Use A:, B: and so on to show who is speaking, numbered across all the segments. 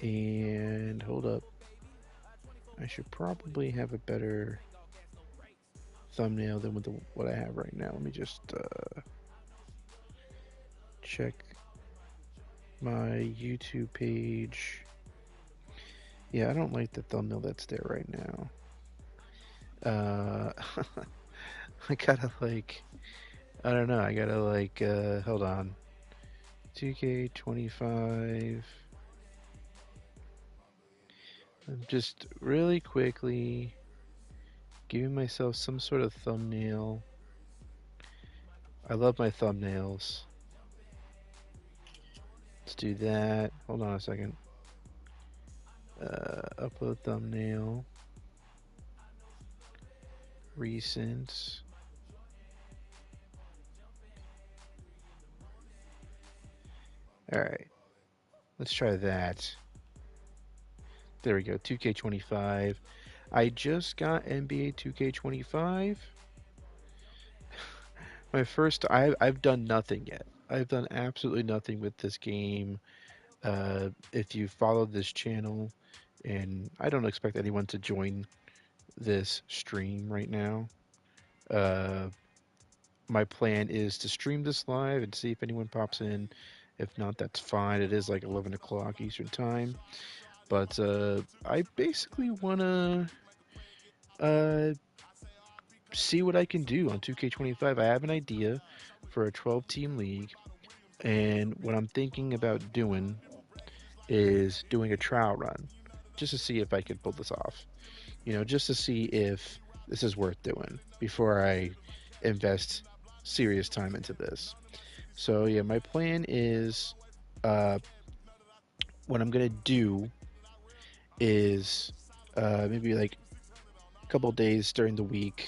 A: And hold up, I should probably have a better thumbnail than what I have right now. Let me just check my YouTube page. Yeah, I don't like the thumbnail that's there right now. Uh, I gotta I don't know. I gotta hold on. 2K25. I'm just really quickly giving myself some sort of thumbnail. I love my thumbnails. Let's do that. Hold on a second. Upload thumbnail. Recent. Alright. Let's try that. There we go. 2K25. I just got NBA 2K25. My first. I've done nothing yet. I've done absolutely nothing with this game. If you follow this channel, and I don't expect anyone to join this stream right now. Uh, my plan is to stream this live and see if anyone pops in. If not, that's fine. It is like 11 o'clock Eastern time. But I basically want to uh, see what I can do on 2K25. I have an idea for a 12 team league. And what I'm thinking about doing is doing a trial run just to see if I could pull this off. Just to see if this is worth doing before I invest serious time into this. So yeah, my plan is uh, what I'm gonna do is maybe like a couple days during the week,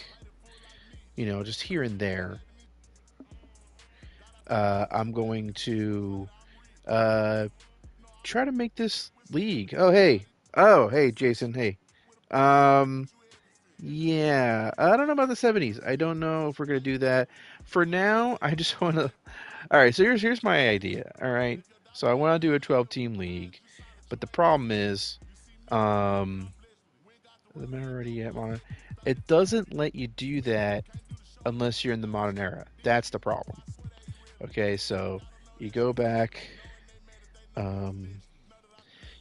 A: just here and there. I'm going to uh, try to make this league. Oh hey, Jason, hey. Um, Yeah, I don't know about the 70s. I don't know if we're gonna do that. For now, I just want to. All right, so here's my idea. All right, so I want to do a 12 team league, but the problem is, um, am I already at modern? It doesn't let you do that unless you're in the modern era. That's the problem. Okay, so you go back. Um,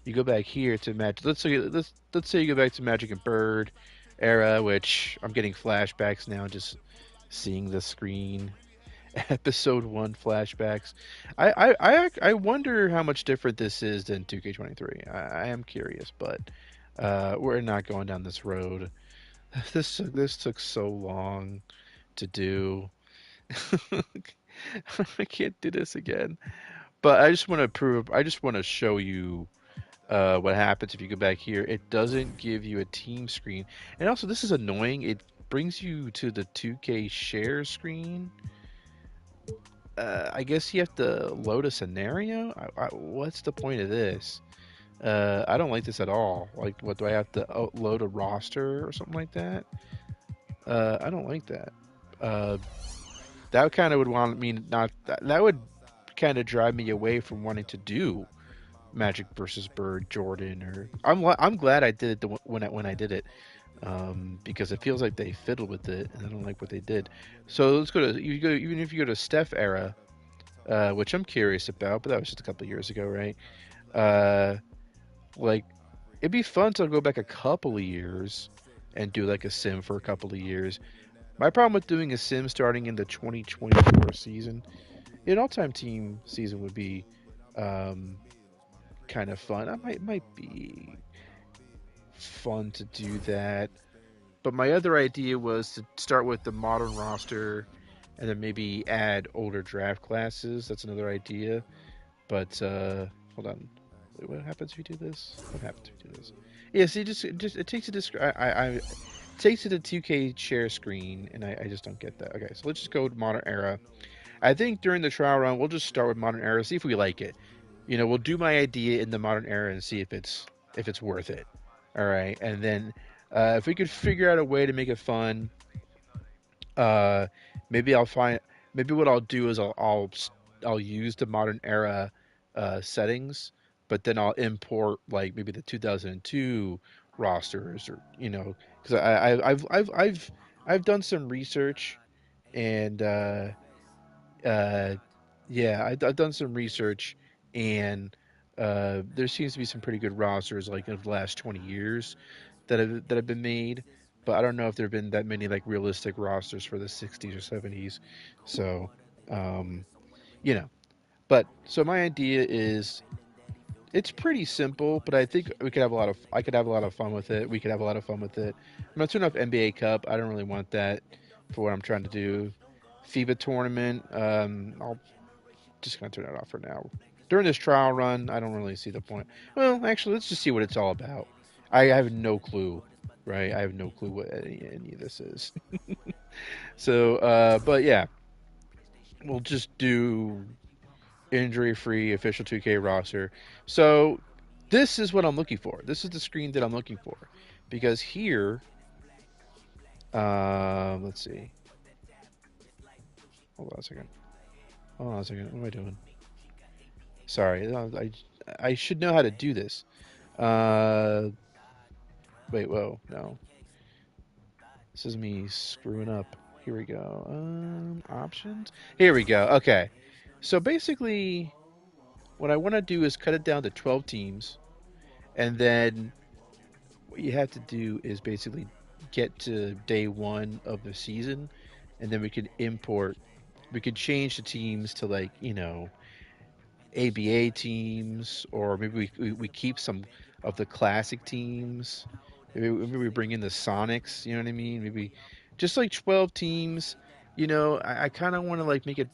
A: you go back here to Magic. Let's say you go back to Magic and Bird era, which I'm getting flashbacks now just seeing the screen. Episode 1 flashbacks. I wonder how much different this is than 2K23. I am curious, but we're not going down this road. This took so long to do. I can't do this again. But I just want to prove. I just want to show you what happens if you go back here. It doesn't give you a team screen, and also this is annoying. It brings you to the 2K share screen. I guess you have to load a scenario. What's the point of this? I don't like this at all. Like, what do I have to load a roster or something like that? I don't like that. Uh, that kind of would want me not. That would kind of drive me away from wanting to do Magic versus Bird, Jordan, or I'm glad I did it when I did it, because it feels like they fiddled with it, and I don't like what they did. So let's go to you go even if you go to Steph era, which I'm curious about, but that was just a couple of years ago, right? Uh, like it'd be fun to go back a couple of years and do like a sim for a couple of years. My problem with doing a sim starting in the 2024 season, an all-time team season would be um, kind of fun. I might be fun to do that. But my other idea was to start with the modern roster and then maybe add older draft classes. That's another idea. But hold on. Wait, what happens if you do this? What happens if you do this? Yeah, see, just it takes it to it takes it to 2K share screen, and I just don't get that. Okay, so let's just go to modern era. I think during the trial run, we'll just start with modern era, see if we like it. We'll do my idea in the modern era and see if it's worth it. All right, and then if we could figure out a way to make it fun, uh, maybe I'll find. Maybe what I'll do is I'll use the modern era settings but then I'll import like maybe the 2002 rosters, or because I've done some research, and uh, yeah, I've done some research, and there seems to be some pretty good rosters like of the last 20 years that have been made, but I don't know if there have been that many like realistic rosters for the 60s or 70s. So, um, you know, but so my idea is it's pretty simple, but I think I could have a lot of fun with it. We could have a lot of fun with it. I'm not turning off NBA Cup. I don't really want that for what I'm trying to do. FIBA tournament. I'll just gonna turn it off for now. During this trial run, I don't really see the point. Well, actually, let's just see what it's all about. I have no clue, right? I have no clue what any of this is. So, but yeah, we'll just do injury-free official 2K roster. So, this is what I'm looking for. This is the screen that I'm looking for, because here, let's see. Hold on a second. Hold on a second. What am I doing? Sorry, I should know how to do this. Uh, Wait, whoa, no. This is me screwing up. Here we go. Options. Here we go. Okay. So basically, what I want to do is cut it down to 12 teams, and then what you have to do is basically get to day one of the season, and then we can import. We could change the teams to like ABA teams, or maybe we keep some of the classic teams. Maybe we bring in the Sonics. You know what I mean? Maybe just like 12 teams. I kind of want to like make it,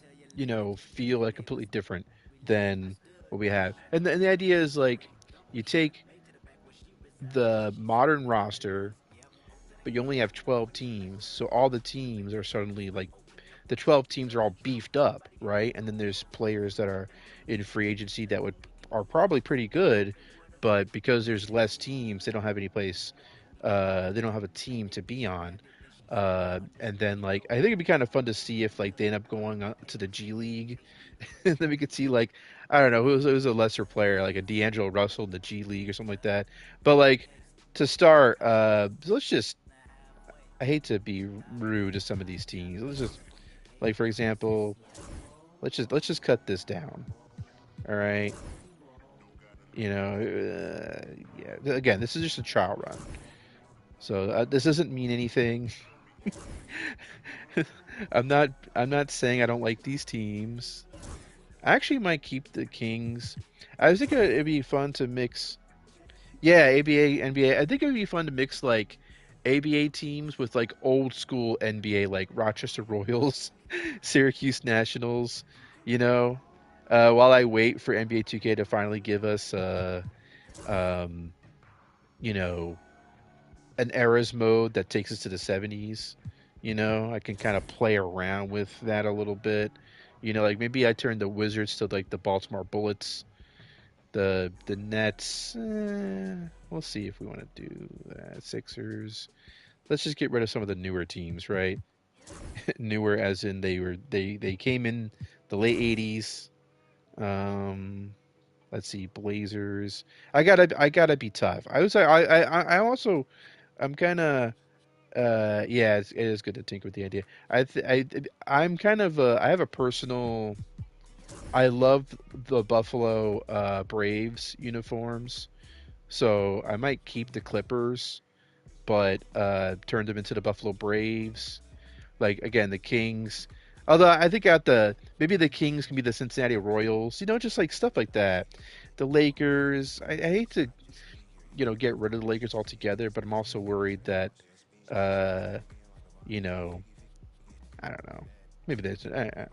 A: feel like completely different than what we have. And the idea is like you take the modern roster, but you only have 12 teams, so all the teams are suddenly like the 12 teams are all beefed up, right? And then there's players that are in free agency that would are probably pretty good, but because there's less teams, they don't have any place. They don't have a team to be on. And then like I think it'd be kind of fun to see if like they end up going to the G League, and then we could see like I don't know who's a lesser player like a D'Angelo Russell in the G League or something like that. But like to start, let's just I hate to be rude to some of these teams. Let's just like for example, let's just cut this down. All right. Yeah. Again, this is just a trial run, so this doesn't mean anything. I'm not saying I don't like these teams. I actually might keep the Kings. I was thinking it'd be fun to mix. Yeah, ABA, NBA. I think it would be fun to mix like ABA teams with like old school NBA, like Rochester Royals, Syracuse Nationals. You know, while I wait for NBA 2K to finally give us, um, you know, an eras mode that takes us to the 70s. I can kind of play around with that a little bit. Like maybe I turn the Wizards to like the Baltimore Bullets, the Nets. We'll see if we want to do that. Sixers. Let's just get rid of some of the newer teams, right? Newer as in they came in the late 80s. Um, let's see, Blazers. I gotta be tough. I also I'm kind of yeah, it is good to tinker with the idea. I'm kind of I have a personal. I love the Buffalo Braves uniforms, so I might keep the Clippers, but turn them into the Buffalo Braves. Like again, the Kings. Although I think at the maybe the Kings can be the Cincinnati Royals. Just like stuff like that. The Lakers. I hate to get rid of the Lakers altogether, but I'm also worried that uh, you know I don't know. Maybe there's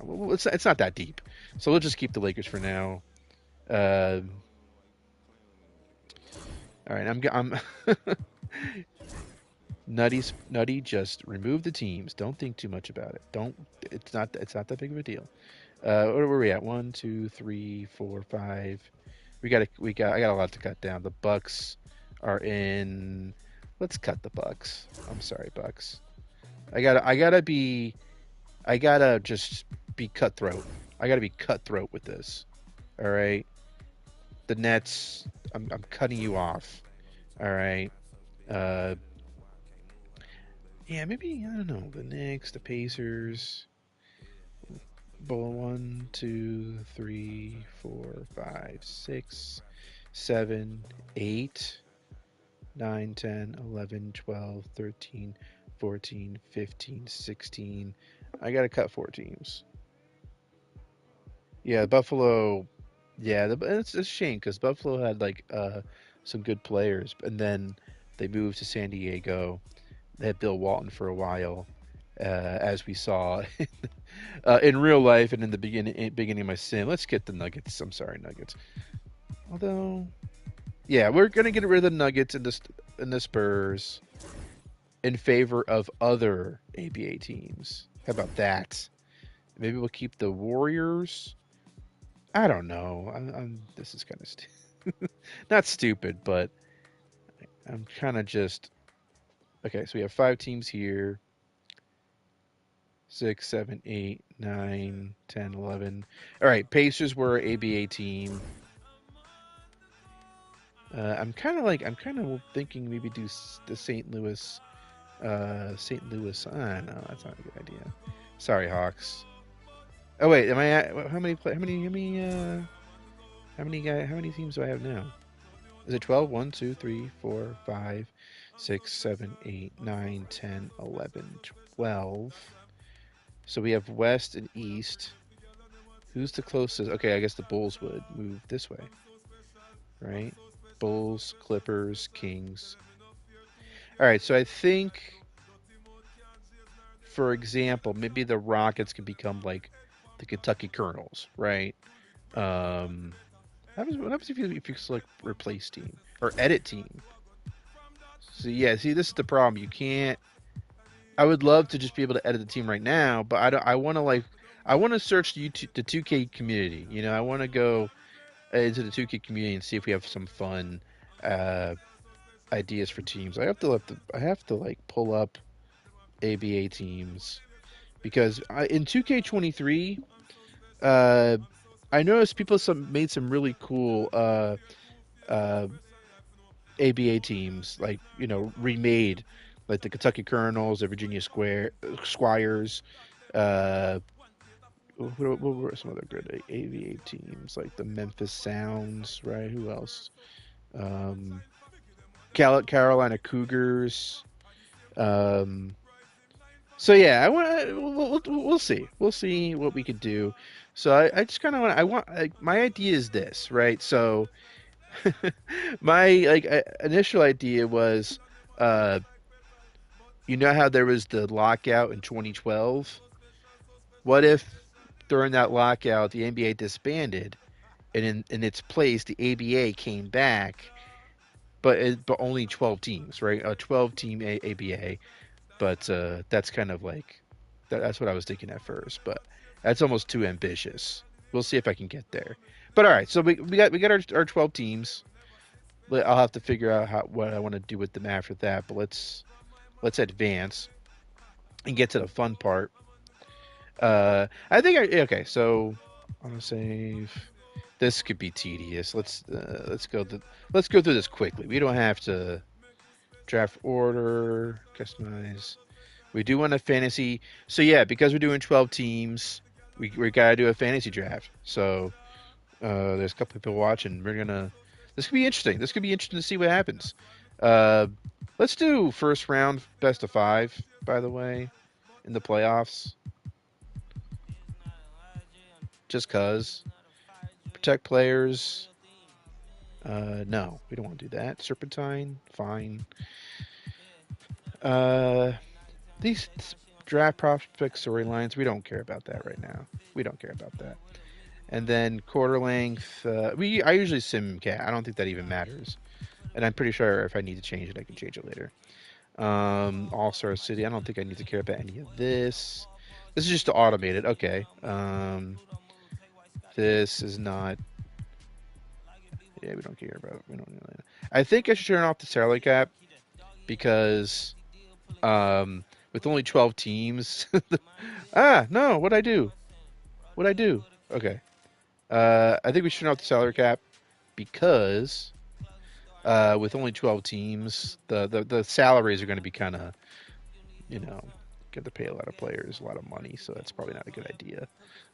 A: well, it's not that deep, so we'll just keep the Lakers for now. Uh, all right, I'm nutty. Just remove the teams. Don't think too much about it. Don't. It's not that big of a deal. Where were we at? 1, 2, 3, 4, 5. I got a lot to cut down. The Bucks are in. Let's cut the Bucks. I'm sorry, Bucks. I gotta just be cutthroat. I gotta be cutthroat with this. All right. The Nets. I'm cutting you off. All right. Uh, yeah, maybe I don't know. The Knicks, the Pacers. One, two, three, four, five, six, seven, 8, 9, 10, 11, 12, 13, 14, 15, 16. I got to cut 4 teams. Yeah, Buffalo. Yeah, it's a shame because Buffalo had like some good players, and then they moved to San Diego. They had Bill Walton for a while, as we saw in real life and in the beginning of my sim. Let's get the Nuggets. I'm sorry, Nuggets. Although, yeah, we're gonna get rid of the Nuggets and the Spurs in favor of other ABA teams. How about that? Maybe we'll keep the Warriors. I don't know. This is kind of not stupid, but I'm kind of just okay. So we have 5 teams here: 6, 7, 8, 9, 10, 11. All right, Pacers were ABA team. I'm kind of thinking maybe do the St. Louis. St. Louis. I don't know. That's not a good idea. Sorry, Hawks. Oh wait, am I at how many? How many teams do I have now? Is it 12? 1, 2, 3, 4, 5, 6, 7, 8, 9, 10, 11, 12. So we have West and East. Who's the closest? Okay, I guess the Bulls would move this way, right? Bulls, Clippers, Kings. All right, so I think, for example, maybe the Rockets could become like the Kentucky Colonels, right? Um, what happens if you select replace team or edit team? So yeah, see, this is the problem. You can't. I would love to just be able to edit the team right now, but I don't. I want to I want to search the 2K community. You know, I want to go into the 2K community and see if we have some fun uh, ideas for teams. I have to like pull up ABA teams because in 2K23, uh, I noticed people made some really cool uh, ABA teams, like remade, like the Kentucky Colonels, the Virginia Squires. Uh, what were some other good ABA teams, like the Memphis Sounds, right? Who else? Um, Carolina Cougars. Um, so yeah, I want. We'll see. We'll see what we could do. So I just kind of want. I want. Like, my idea is this, right? So my initial idea was, uh, you know how there was the lockout in 2012. What if during that lockout the NBA disbanded, and in its place the ABA came back, but only 12 teams, right? A 12 team ABA. But that's kind of like that's what I was thinking at first, but that's almost too ambitious. We'll see if I can get there. But all right, so we got our 12 teams. I'll have to figure out what I want to do with them after that. But let's advance and get to the fun part. I think okay. So I'm gonna save. This could be tedious. Let's go through this quickly. We don't have to draft order, customize. We do want a fantasy. So yeah, because we're doing 12 teams, we gotta do a fantasy draft. So there's a couple people watching. We're gonna. This could be interesting. This could be interesting to see what happens. Uh, let's do first round best of 5. By the way, in the playoffs, just cause protect players. No, we don't want to do that. Serpentine, fine. Uh, these draft prospect storylines, we don't care about that right now. We don't care about that. And then quarter length, I usually sim cat. I don't think that even matters. And I'm pretty sure if I need to change it, I can change it later. All Star City, I don't think I need to care about any of this. This is just to automate it. Okay. This is not. Yeah, we don't care about. We don't. I think I should turn off the salary cap because with only 12 teams. No, what'd I do? What'd I do? Okay. I think we should turn off the salary cap because with only 12 teams, the salaries are going to be kind of, you know, get to pay a lot of players a lot of money, so that's probably not a good idea.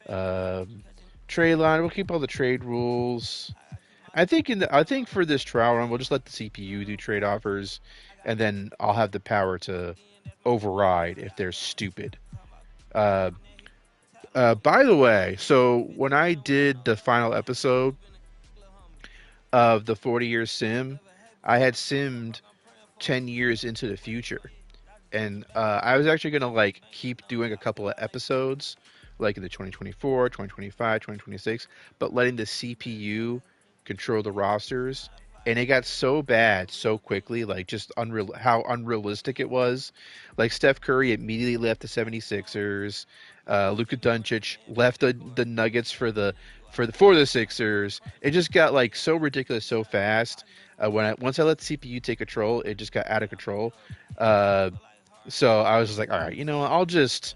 A: Um, Trade line, we'll keep all the trade rules. I think for this trial run, we'll just let the CPU do trade offers, and then I'll have the power to override if they're stupid. Uh, by the way, so when I did the final episode of the 40-year sim, I had simmed 10 years into the future. And I was actually gonna like keep doing a couple of episodes, like in the 2024, 2025, 2026, but letting the CPU control the rosters. And it got so bad so quickly, like just unreal how unrealistic it was. Like Steph Curry immediately left the 76ers. Luka Doncic left the Nuggets for the Sixers. It just got like so ridiculous so fast. Once I let the CPU take control, it just got out of control. Uh, so I was just like, all right, you know, I'll just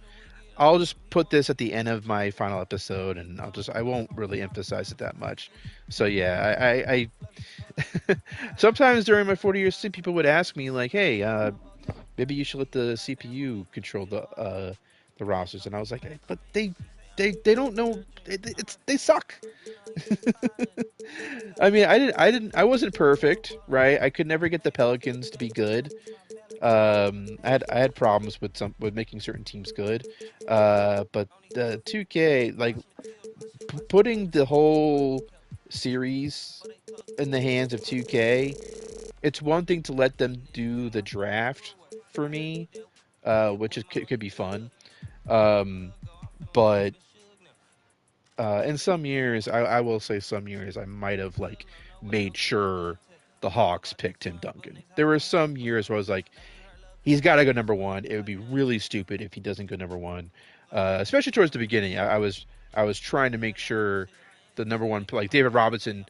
A: put this at the end of my final episode, and I won't really emphasize it that much. So yeah, I sometimes during my 40 years stint, people would ask me like, hey, maybe you should let the CPU control the rosters, and I was like, hey, but they don't know, they suck. I mean, I wasn't perfect, right? I could never get the Pelicans to be good. I had problems with making certain teams good, but 2K like putting the whole series in the hands of 2K. It's one thing to let them do the draft for me, which could be fun, um, but in some years, I will say some years I might have like made sure the Hawks picked Tim Duncan. There were some years where I was like, he's got to go number one. It would be really stupid if he doesn't go number one, especially towards the beginning. I was trying to make sure the number one, like David Robinson.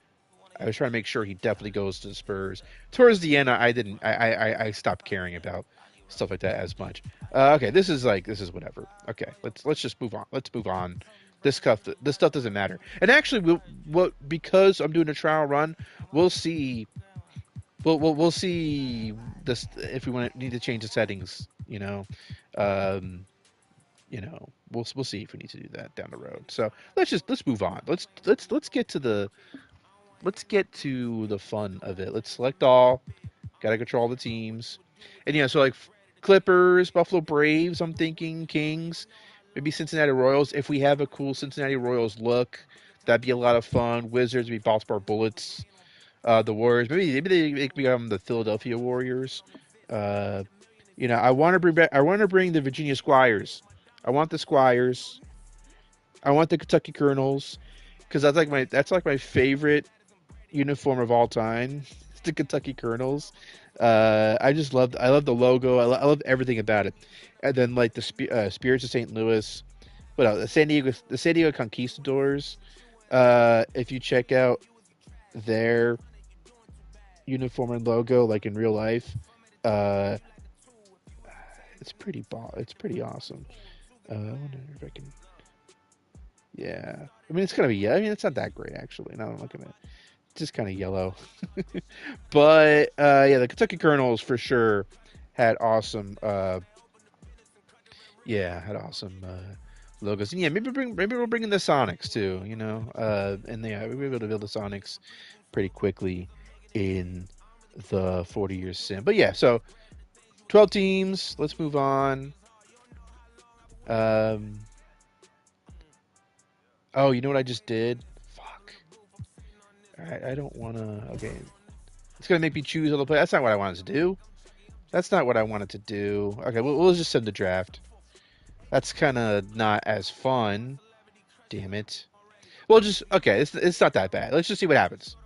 A: I was trying to make sure he definitely goes to the Spurs. Towards the end, I didn't. I stopped caring about stuff like that as much. Okay, this is whatever. Okay, let's just move on. Let's move on. This stuff doesn't matter. And actually, because I'm doing a trial run, we'll see we'll see this if we need to change the settings. Um, we'll see if we need to do that down the road. So let's move on. Let's get to the fun of it. Let's select all. Got to control the teams, and yeah, so like Clippers, Buffalo Braves. I'm thinking Kings, maybe Cincinnati Royals. If we have a cool Cincinnati Royals look, that'd be a lot of fun. Wizards, maybe Baltimore Bullets. The Warriors. Maybe they make me the Philadelphia Warriors. Uh, I want to bring back. I want to bring the Virginia Squires. I want the Squires. I want the Kentucky Colonels because that's like my favorite uniform of all time. It's the Kentucky Colonels. I love the logo. I love everything about it. And then like the Spirits of St. Louis. What else? The San Diego Conquistadors. If you check out their uniform and logo like in real life, uh, it's pretty awesome. I wonder if I can. Yeah, I mean it's gonna be. Yeah, I mean it's not that great actually. Now I'm looking at it, it's just kind of yellow. But yeah, the Kentucky Colonels for sure had awesome. Had awesome logos. And yeah, maybe we'll bring in the Sonics too. And yeah, we were able to build the Sonics pretty quickly in the 40-year sim. But yeah, so 12 teams. Let's move on. Um, oh, you know what I just did? Fuck. All right, I don't want to. Okay, it's gonna make me choose all the players. That's not what I wanted to do. That's not what I wanted to do. Okay, we'll just send the draft. That's kind of not as fun. Damn it. Well, just okay. It's not that bad. Let's just see what happens.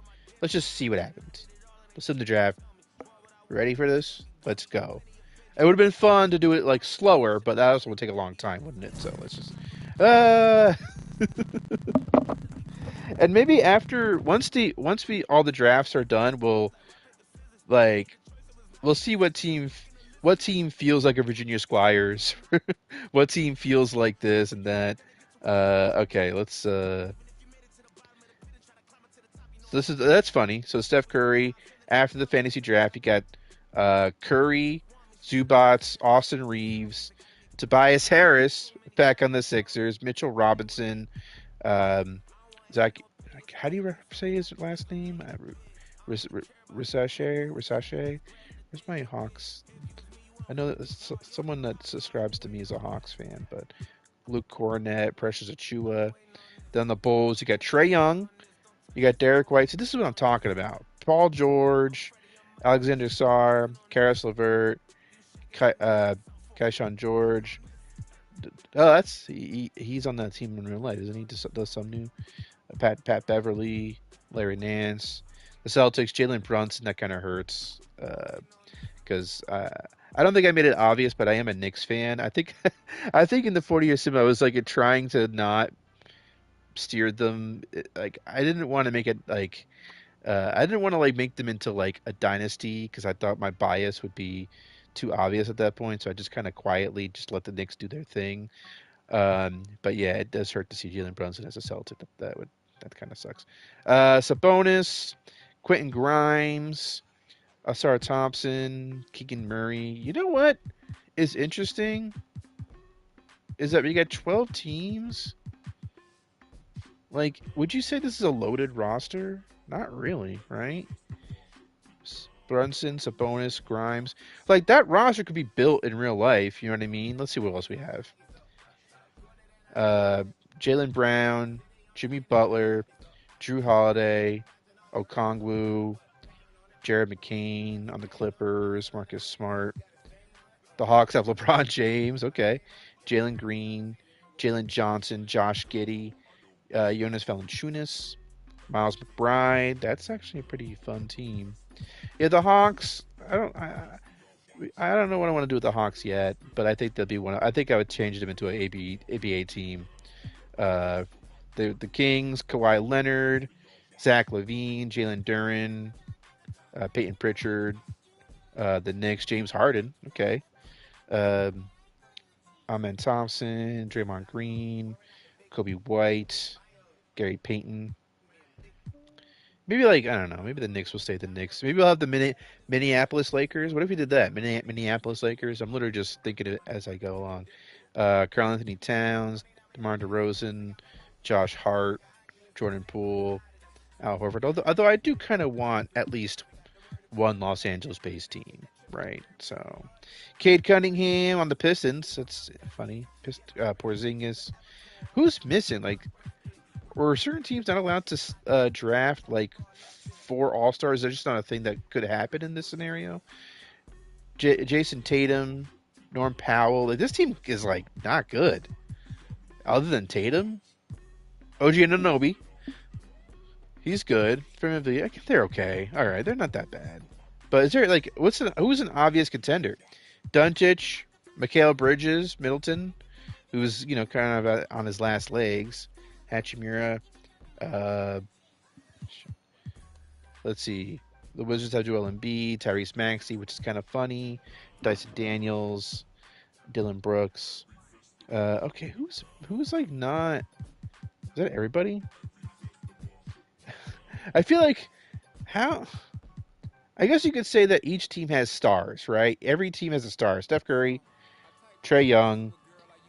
A: Let's just see what happens. Let's send the draft. Ready for this? Let's go. It would have been fun to do it like slower, but that also would take a long time, wouldn't it? So let's just. Uh, and maybe after once we all the drafts are done, like we'll see what team feels like a Virginia Squires, what team feels like this and that. Okay, let's That's funny. So Steph Curry after the fantasy draft, you got Curry, Zubats, Austin Reeves, Tobias Harris back on the Sixers, Mitchell Robinson, um, Zach. How do you say his last name? Risache. Where's my Hawks? I know that someone that subscribes to me is a Hawks fan, but Luke Cornett, Precious Achua. Then the Bulls, you got Trey Young, you got Derek White. So this is what I'm talking about. Paul George, Alexander Sarr, Karis LeVert, Kaishan George. Oh, he's on that team in real life, isn't he? Does some new Pat Beverly, Larry Nance, the Celtics, Jalen Brunson. That kind of hurts because I don't think I made it obvious, but I am a Knicks fan. I think I think in the 40-year sim I was like trying to not steer them. Like I didn't want to make it like I didn't want to like make them into like a dynasty because I thought my bias would be too obvious at that point. So I just kind of quietly just let the Knicks do their thing. But yeah, it does hurt to see Jalen Brunson as a Celtic. That kind of sucks. Sabonis, Quentin Grimes, Asar Thompson, Keegan Murray. You know what is interesting is that we got 12 teams. Like, would you say this is a loaded roster? Not really, right? Brunson, Sabonis, Grimes. Like, that roster could be built in real life. You know what I mean? Let's see what else we have. Uh, Jalen Brown, Jimmy Butler, Drew Holiday, Okongwu, Jared McCain on the Clippers, Marcus Smart. The Hawks have LeBron James. Okay. Jalen Green, Jalen Johnson, Josh Giddey, Jonas Valanciunas, Miles McBride. That's actually a pretty fun team. Yeah, the Hawks. I don't know what I want to do with the Hawks yet, but I think they'll be one. I think I would change them into an ABA team. Uh, the Kings, Kawhi Leonard, Zach LaVine, Jalen Duren, Peyton Pritchard. The Knicks, James Harden. Okay. Um, Amen Thompson, Draymond Green, Kobe White, Gary Payton. Maybe like I don't know. Maybe the Knicks will stay the Knicks. Maybe we'll have the Minneapolis Lakers. What if we did that? Minneapolis Lakers. I'm literally just thinking of it as I go along. Karl Anthony Towns, DeMar DeRozan, Josh Hart, Jordan Poole, Al Horford. Although I do kind of want at least one Los Angeles-based team, right? So, Cade Cunningham on the Pistons. That's funny. Porzingis. Who's missing? Like, were certain teams not allowed to draft like 4 All-Stars? Is that just not a thing that could happen in this scenario? Jason Tatum, Norm Powell. Like, this team is like not good. Other than Tatum, OG Anunoby, he's good. They're okay. All right, they're not that bad. But is there like who's an obvious contender? Doncic, Mikal Bridges, Middleton, who's kind of on his last legs. Hachimura. Uh, let's see. The Wizards have Joel Embiid, Tyrese Maxey, which is kind of funny. Dyson Daniels, Dylan Brooks. Okay, who's like not? Is that everybody? I feel like how. I guess you could say that each team has stars, right? Every team has a star. Steph Curry, Trey Young,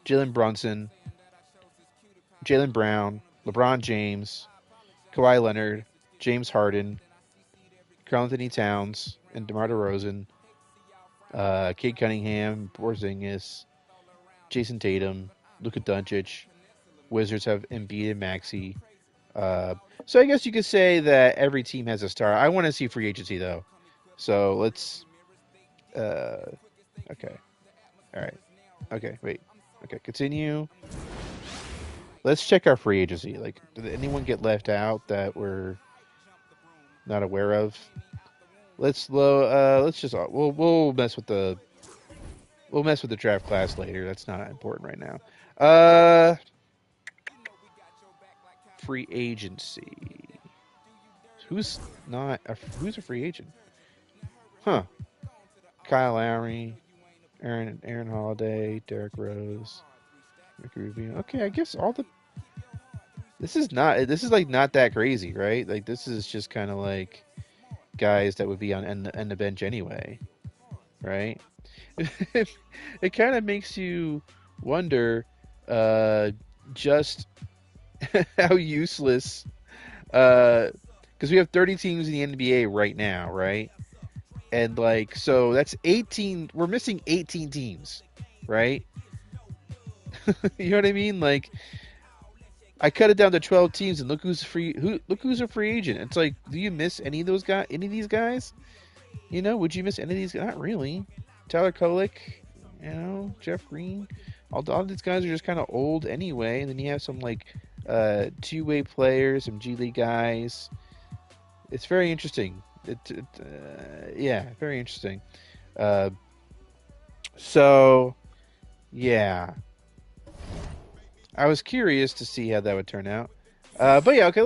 A: Jalen Brunson, Jalen Brown, LeBron James, Kawhi Leonard, James Harden, Karl Anthony Towns, and DeMar DeRozan, Cade Cunningham, Porzingis, Jason Tatum, Luka Doncic. Wizards have Embiid and Maxey. So I guess you could say that every team has a star. I want to see free agency though. So let's. Okay. All right. Okay. Wait. Okay. Continue. Let's check our free agency. Like, did anyone get left out that we're not aware of? Let's just we'll mess with the draft class later. That's not important right now. Free agency. Who's who's a free agent? Huh. Kyle Lowry, Aaron Holiday, Derrick Rose, Ricky Rubio. Okay, I guess This is like not that crazy, right? Like this is just kind of like guys that would be on end the bench anyway, right? It kind of makes you wonder uh, just how useless. Because we have 30 teams in the NBA right now, right? And like, so that's 18. We're missing 18 teams, right? You know what I mean? Like, I cut it down to 12 teams, and look who's free. Look who's a free agent. It's like, do you miss any of those guys? Any of these guys? You know, would you miss any of these? Not really. Tyler Kolek, you know, Jeff Green. All these guys are just kind of old anyway. And then you have some like two-way players, some G League guys. It's very interesting. Yeah, very interesting. Uh, so yeah, I was curious to see how that would turn out. But yeah, okay.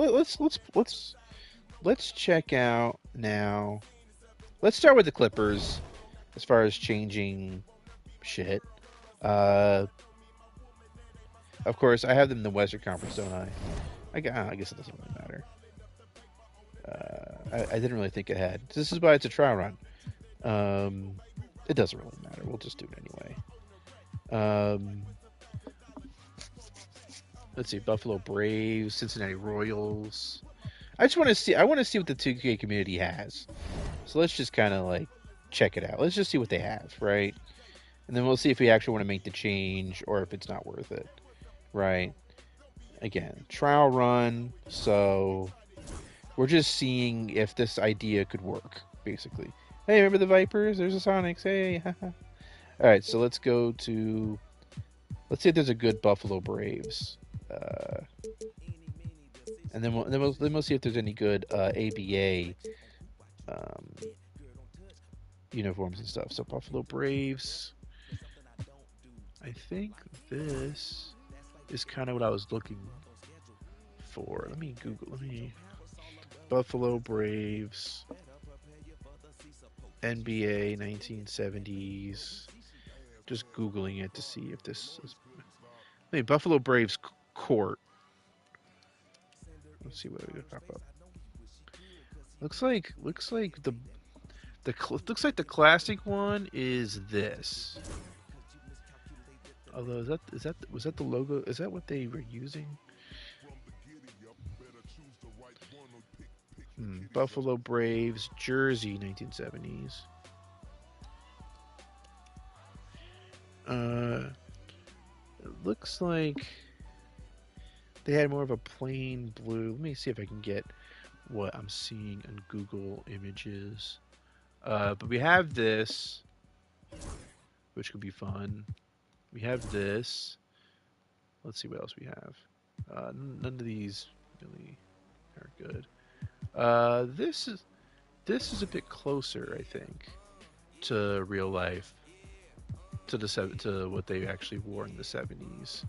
A: Let's check out now. Let's start with the Clippers as far as changing shit. Uh, of course, I have them in the Western Conference, don't I? I guess it doesn't really matter. I didn't really think it had. This is why it's a trial run. Um, it doesn't really matter. We'll just do it anyway. Um, let's see: Buffalo Braves, Cincinnati Royals. I just want to see. I want to see what the 2K community has. So let's just kind of like check it out. Let's just see what they have, right? And then we'll see if we actually want to make the change or if it's not worth it, right? Again, trial run. So we're just seeing if this idea could work, basically. Hey, remember the Vipers? There's the Sonics. Hey. All right, so let's go to. Let's see if there's a good Buffalo Braves. And then we'll see if there's any good ABA um, uniforms and stuff. So Buffalo Braves. I think this is kind of what I was looking for. Let me Google. Let me Buffalo Braves NBA 1970s. Just Googling it to see if this is. I mean, Buffalo Braves court. Let's see what we pop up. Looks like looks like the classic one is this. Although was that the logo? Is that what they were using? Buffalo Braves jersey 1970s. It looks like they had more of a plain blue. Let me see if I can get what I'm seeing on Google Images. But we have this, which could be fun. We have this. Let's see what else we have. None of these really are good. This is a bit closer, I think, to real life, to what they actually wore in the 70s.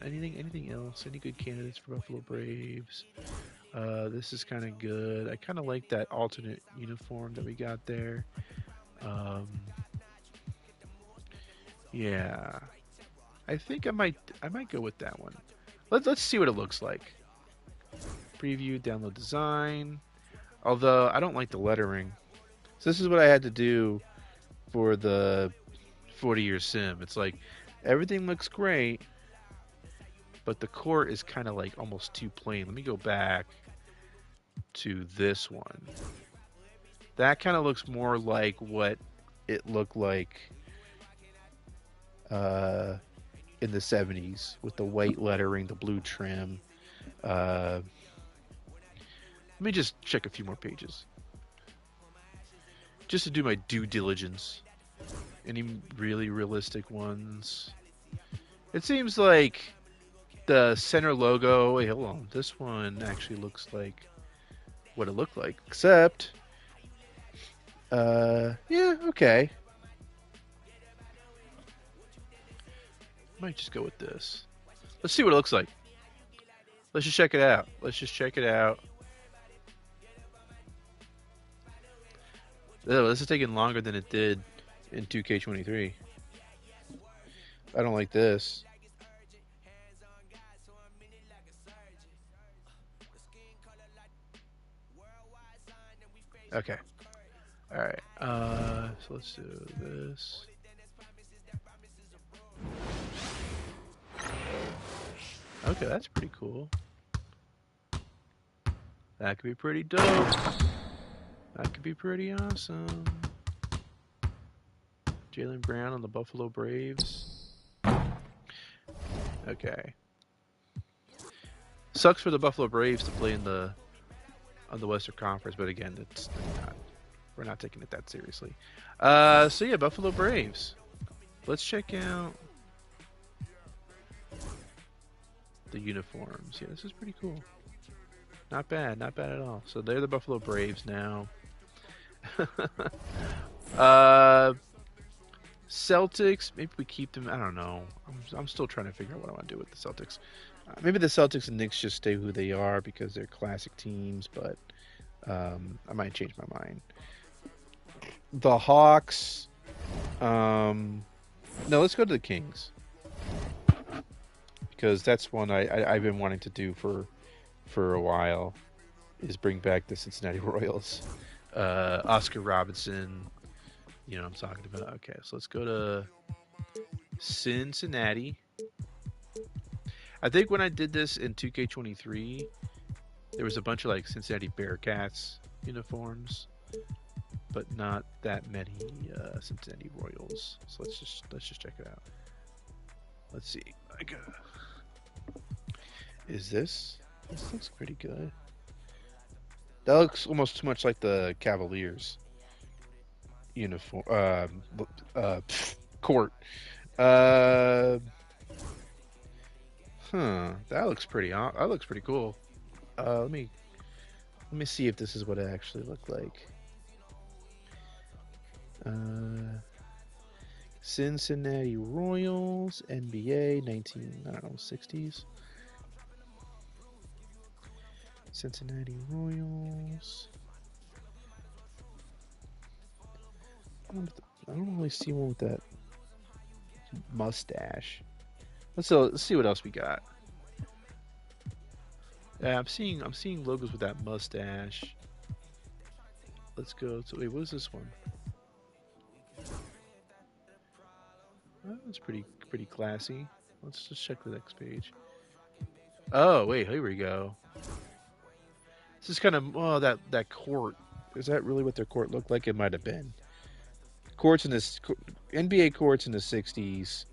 A: Anything else? Any good candidates for Buffalo Braves? This is kind of good. I kind of like that alternate uniform that we got there. Yeah, I think I might go with that one. Let's see what it looks like. Preview, download design. Although I don't like the lettering. So this is what I had to do for the 40-year sim. It's like everything looks great, but the court is kind of like almost too plain. Let me go back to this one. That kind of looks more like what it looked like in the 70s with the white lettering, the blue trim. Let me just check a few more pages. Just to do my due diligence. Any really realistic ones? It seems like the center logo. Wait, hold on. This one actually looks like what it looked like. Except, yeah, okay. Might just go with this. Let's see what it looks like. Let's just check it out. Oh, this is taking longer than it did in 2K23. I don't like this. Okay. All right. So let's do this. Okay, that's pretty cool. That could be pretty dope. That could be pretty awesome. Jaylen Brown on the Buffalo Braves. Okay. Sucks for the Buffalo Braves to play on the Western Conference, but again, it's not. We're not taking it that seriously. So yeah, Buffalo Braves. Let's check out the uniforms. Yeah, this is pretty cool. Not bad, not bad at all. So they're the Buffalo Braves now. uh, Celtics. Maybe we keep them. I don't know. I'm still trying to figure out what I want to do with the Celtics. Maybe the Celtics and Knicks just stay who they are because they're classic teams, but I might change my mind. The Hawks. No, let's go to the Kings because that's one I've been wanting to do for a while. Is bring back the Cincinnati Royals. Oscar Robinson. You know what I'm talking about. Okay, so let's go to Cincinnati. I think when I did this in 2K23, there was a bunch of like Cincinnati Bearcats uniforms, but not that many Cincinnati Royals. So let's just check it out. Let's see. Is this? This looks pretty good. That looks almost too much like the Cavaliers uniform. Court. Uh, That looks pretty. That looks pretty cool. Let me see if this is what it actually looked like. Cincinnati Royals, NBA, 60s. Cincinnati Royals. I don't really see one with that mustache. Let's see what else we got. Yeah, I'm seeing logos with that mustache. Let's go to wait. What is this one? Oh, that's pretty classy. Let's just check the next page. Oh wait, here we go. This is kind of that court. Is that really what their court looked like? It might have been. Courts in this NBA courts in the '60s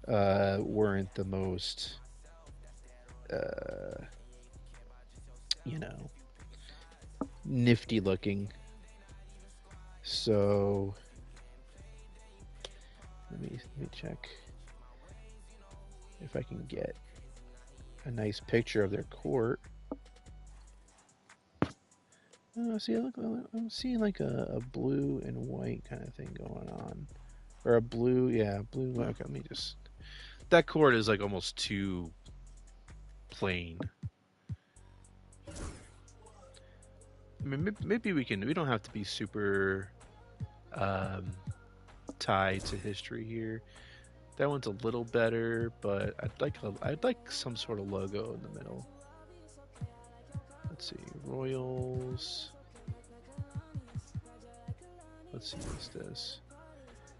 A: weren't the most, uh, you know, nifty looking. So let me check if I can get a nice picture of their court. See, I'm seeing like a blue and white kind of thing going on, or a blue, yeah, blue. Okay, let me just. That court is like almost too plain. I mean, maybe we can. We don't have to be super tied to history here. That one's a little better, but I'd like some sort of logo in the middle. Let's see, Royals. Let's see what's this.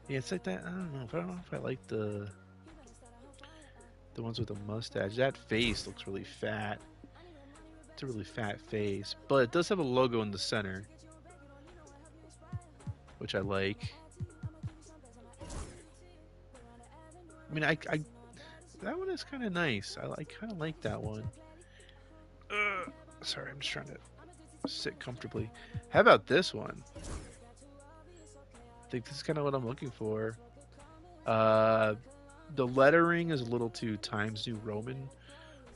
A: Yeah, it's like that. I don't know if I like the ones with the mustache. That face looks really fat. It's a really fat face, but it does have a logo in the center, which I like. I mean, I that one is kind of nice. I kind of like that one. Sorry, I'm just trying to sit comfortably. How about this one? I think this is kind of what I'm looking for. The lettering is a little too Times New Roman,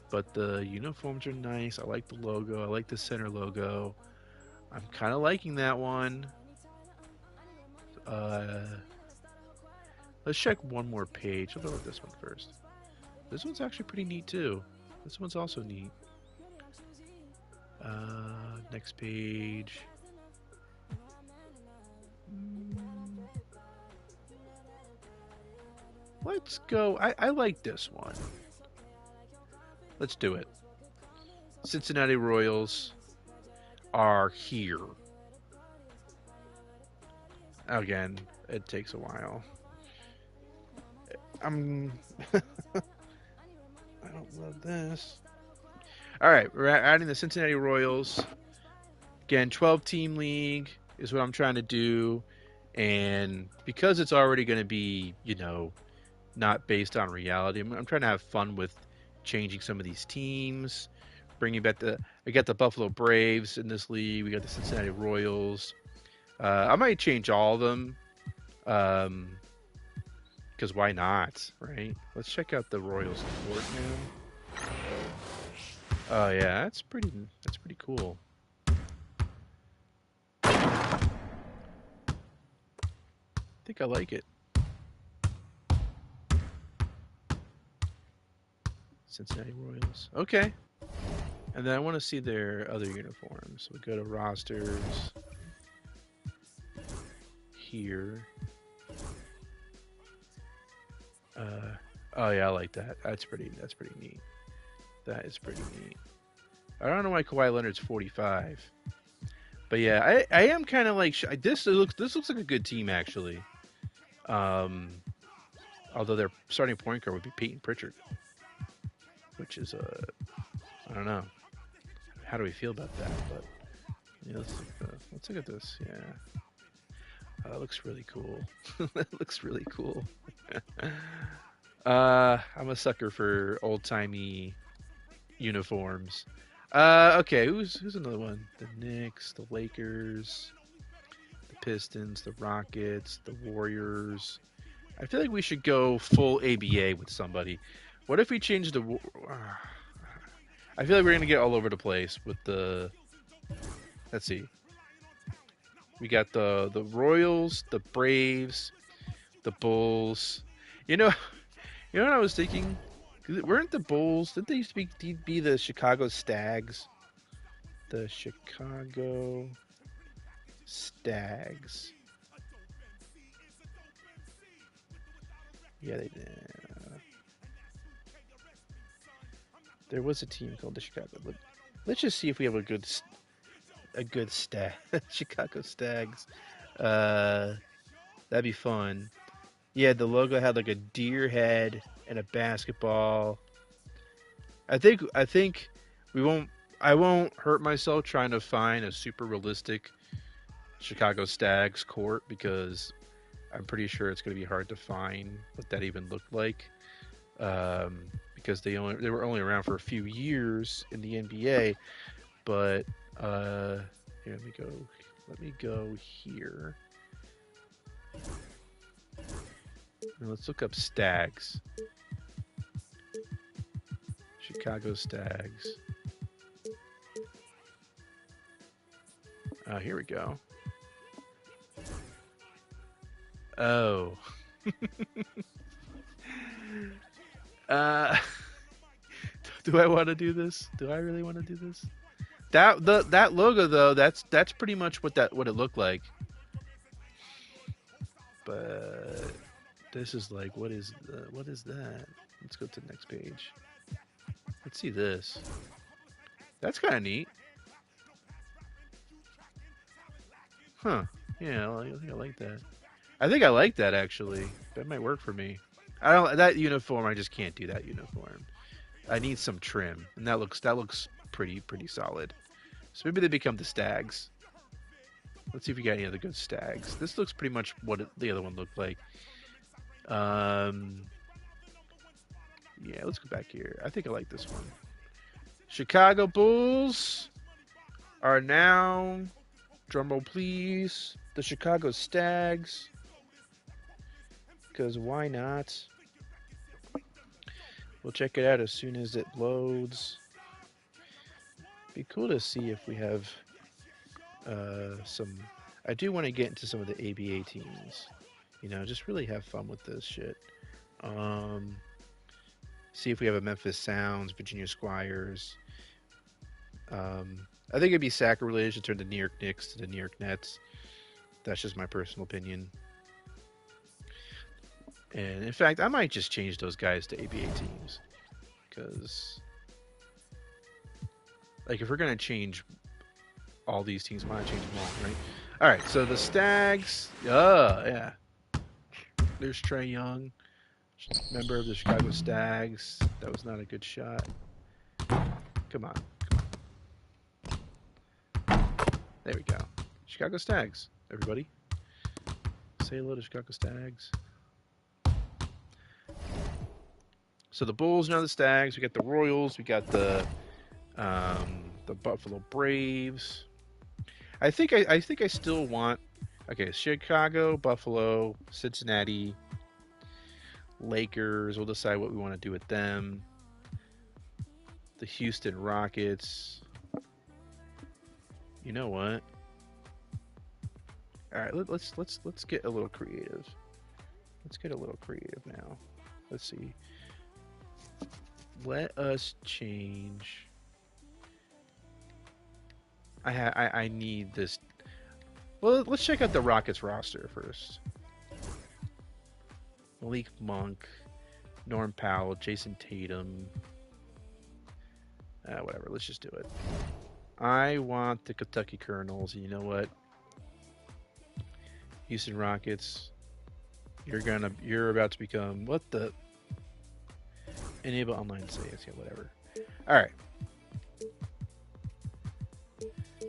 A: but the uniforms are nice. I like the logo. I like the center logo. I'm kind of liking that one. Let's check one more page. I'll go with this one first. This one's actually pretty neat too. This one's also neat. Next page. Let's go. I like this one. Let's do it. Cincinnati Royals are here. Again, it takes a while. I'm. I don't love this. All right, we're adding the Cincinnati Royals. Again, 12-team league is what I'm trying to do. And because it's already going to be, not based on reality, I'm trying to have fun with changing some of these teams. Bringing back we got the Buffalo Braves in this league. We got the Cincinnati Royals. I might change all of them. Because why not, right? Let's check out the Royals court now. Oh yeah, that's pretty cool. I think I like it. Cincinnati Royals. Okay. And then I want to see their other uniforms. We go to rosters here. Oh yeah, I like that. That's pretty neat. That is pretty neat. I don't know why Kawhi Leonard's 45. But yeah, I am kind of like this looks like a good team actually. Although their starting point guard would be Peyton Pritchard, which is I don't know. How do we feel about that? But yeah, let's look at this. Yeah, that looks really cool. That looks really cool. I'm a sucker for old timey uniforms. Okay, who's another one? The Knicks, the Lakers, the Pistons, the Rockets, the Warriors. I feel like we should go full ABA with somebody. What if we change the? I feel like we're gonna get all over the place with the. Let's see. We got the Royals, the Braves, the Bulls. You know, you know what I was thinking? Weren't the Bulls? Didn't they used to be the Chicago Stags? The Chicago Stags. Yeah, they did. There was a team called the Chicago. Let's just see if we have a good stag. Chicago Stags. That'd be fun. Yeah, the logo had like a deer head and a basketball. I think I won't hurt myself trying to find a super realistic Chicago Stags court because I'm pretty sure it's going to be hard to find what that even looked like. Because they were only around for a few years in the NBA, but here, let me go here. Now let's look up Stags. Chicago Stags. Here we go. Oh. Do I want to do this? Do I really want to do this? That logo though, that's pretty much what it looked like. But this is like, what is that? Let's go to the next page. Let's see this. That's kind of neat. Huh. Yeah, I think I like that. I think I like that actually. That might work for me. That uniform. I just can't do that uniform. I need some trim, and that looks pretty solid. So maybe they become the Stags. Let's see if we got any other good Stags. This looks pretty much what the other one looked like. Yeah, let's go back here. I think I like this one. Chicago Bulls are now, drumroll please, the Chicago Stags. Because why not? We'll check it out as soon as it loads. Be cool to see if we have some. I do want to get into some of the ABA teams. Just really have fun with this shit. See if we have a Memphis Sounds, Virginia Squires. I think it'd be sacrilegious to turn the New York Knicks to the New York Nets. That's just my personal opinion. And in fact, I might just change those guys to ABA teams. Because, like, if we're going to change all these teams, why not change them all, right? All right, so the Stags. Yeah. There's Trey Young, member of the Chicago Stags. That was not a good shot. Come on. There we go. Chicago Stags, everybody. Say hello to Chicago Stags. So the Bulls, now the Stags. We got the Royals. We got the Buffalo Braves. I think I still want. Okay, Chicago, Buffalo, Cincinnati, Lakers. We'll decide what we want to do with them. The Houston Rockets. You know what? All right, let's get a little creative. Let's get a little creative now. Let's see. Let us change. I need this. Well, let's check out the Rockets roster first. Malik Monk, Norm Powell, Jason Tatum. Whatever. Let's just do it. I want the Kentucky Colonels. You know what? Houston Rockets. You're about to become what the enable online saves. Yeah, whatever. All right.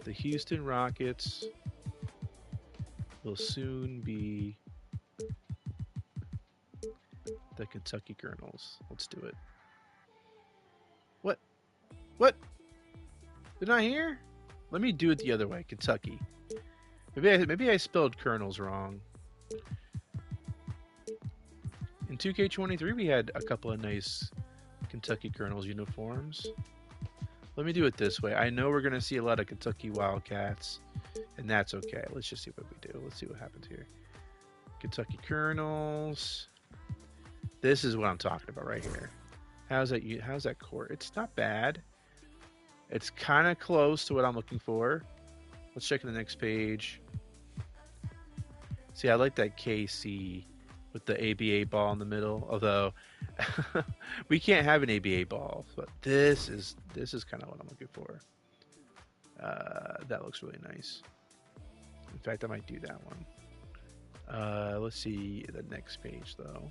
A: The Houston Rockets will soon be the Kentucky Colonels. Let's do it. What? What? They're not here? Let me do it the other way. Kentucky. Maybe I spelled Colonels wrong. In 2K23, we had a couple of nice Kentucky Colonels uniforms. Let me do it this way. I know we're going to see a lot of Kentucky Wildcats, and that's okay. Let's just see what we do. Let's see what happens here. Kentucky Colonels. This is what I'm talking about right here. How's that court? It's not bad. It's kind of close to what I'm looking for. Let's check the next page. See, I like that KC with the ABA ball in the middle. Although we can't have an ABA ball, but this is kind of what I'm looking for. That looks really nice. In fact, I might do that one. Let's see the next page though.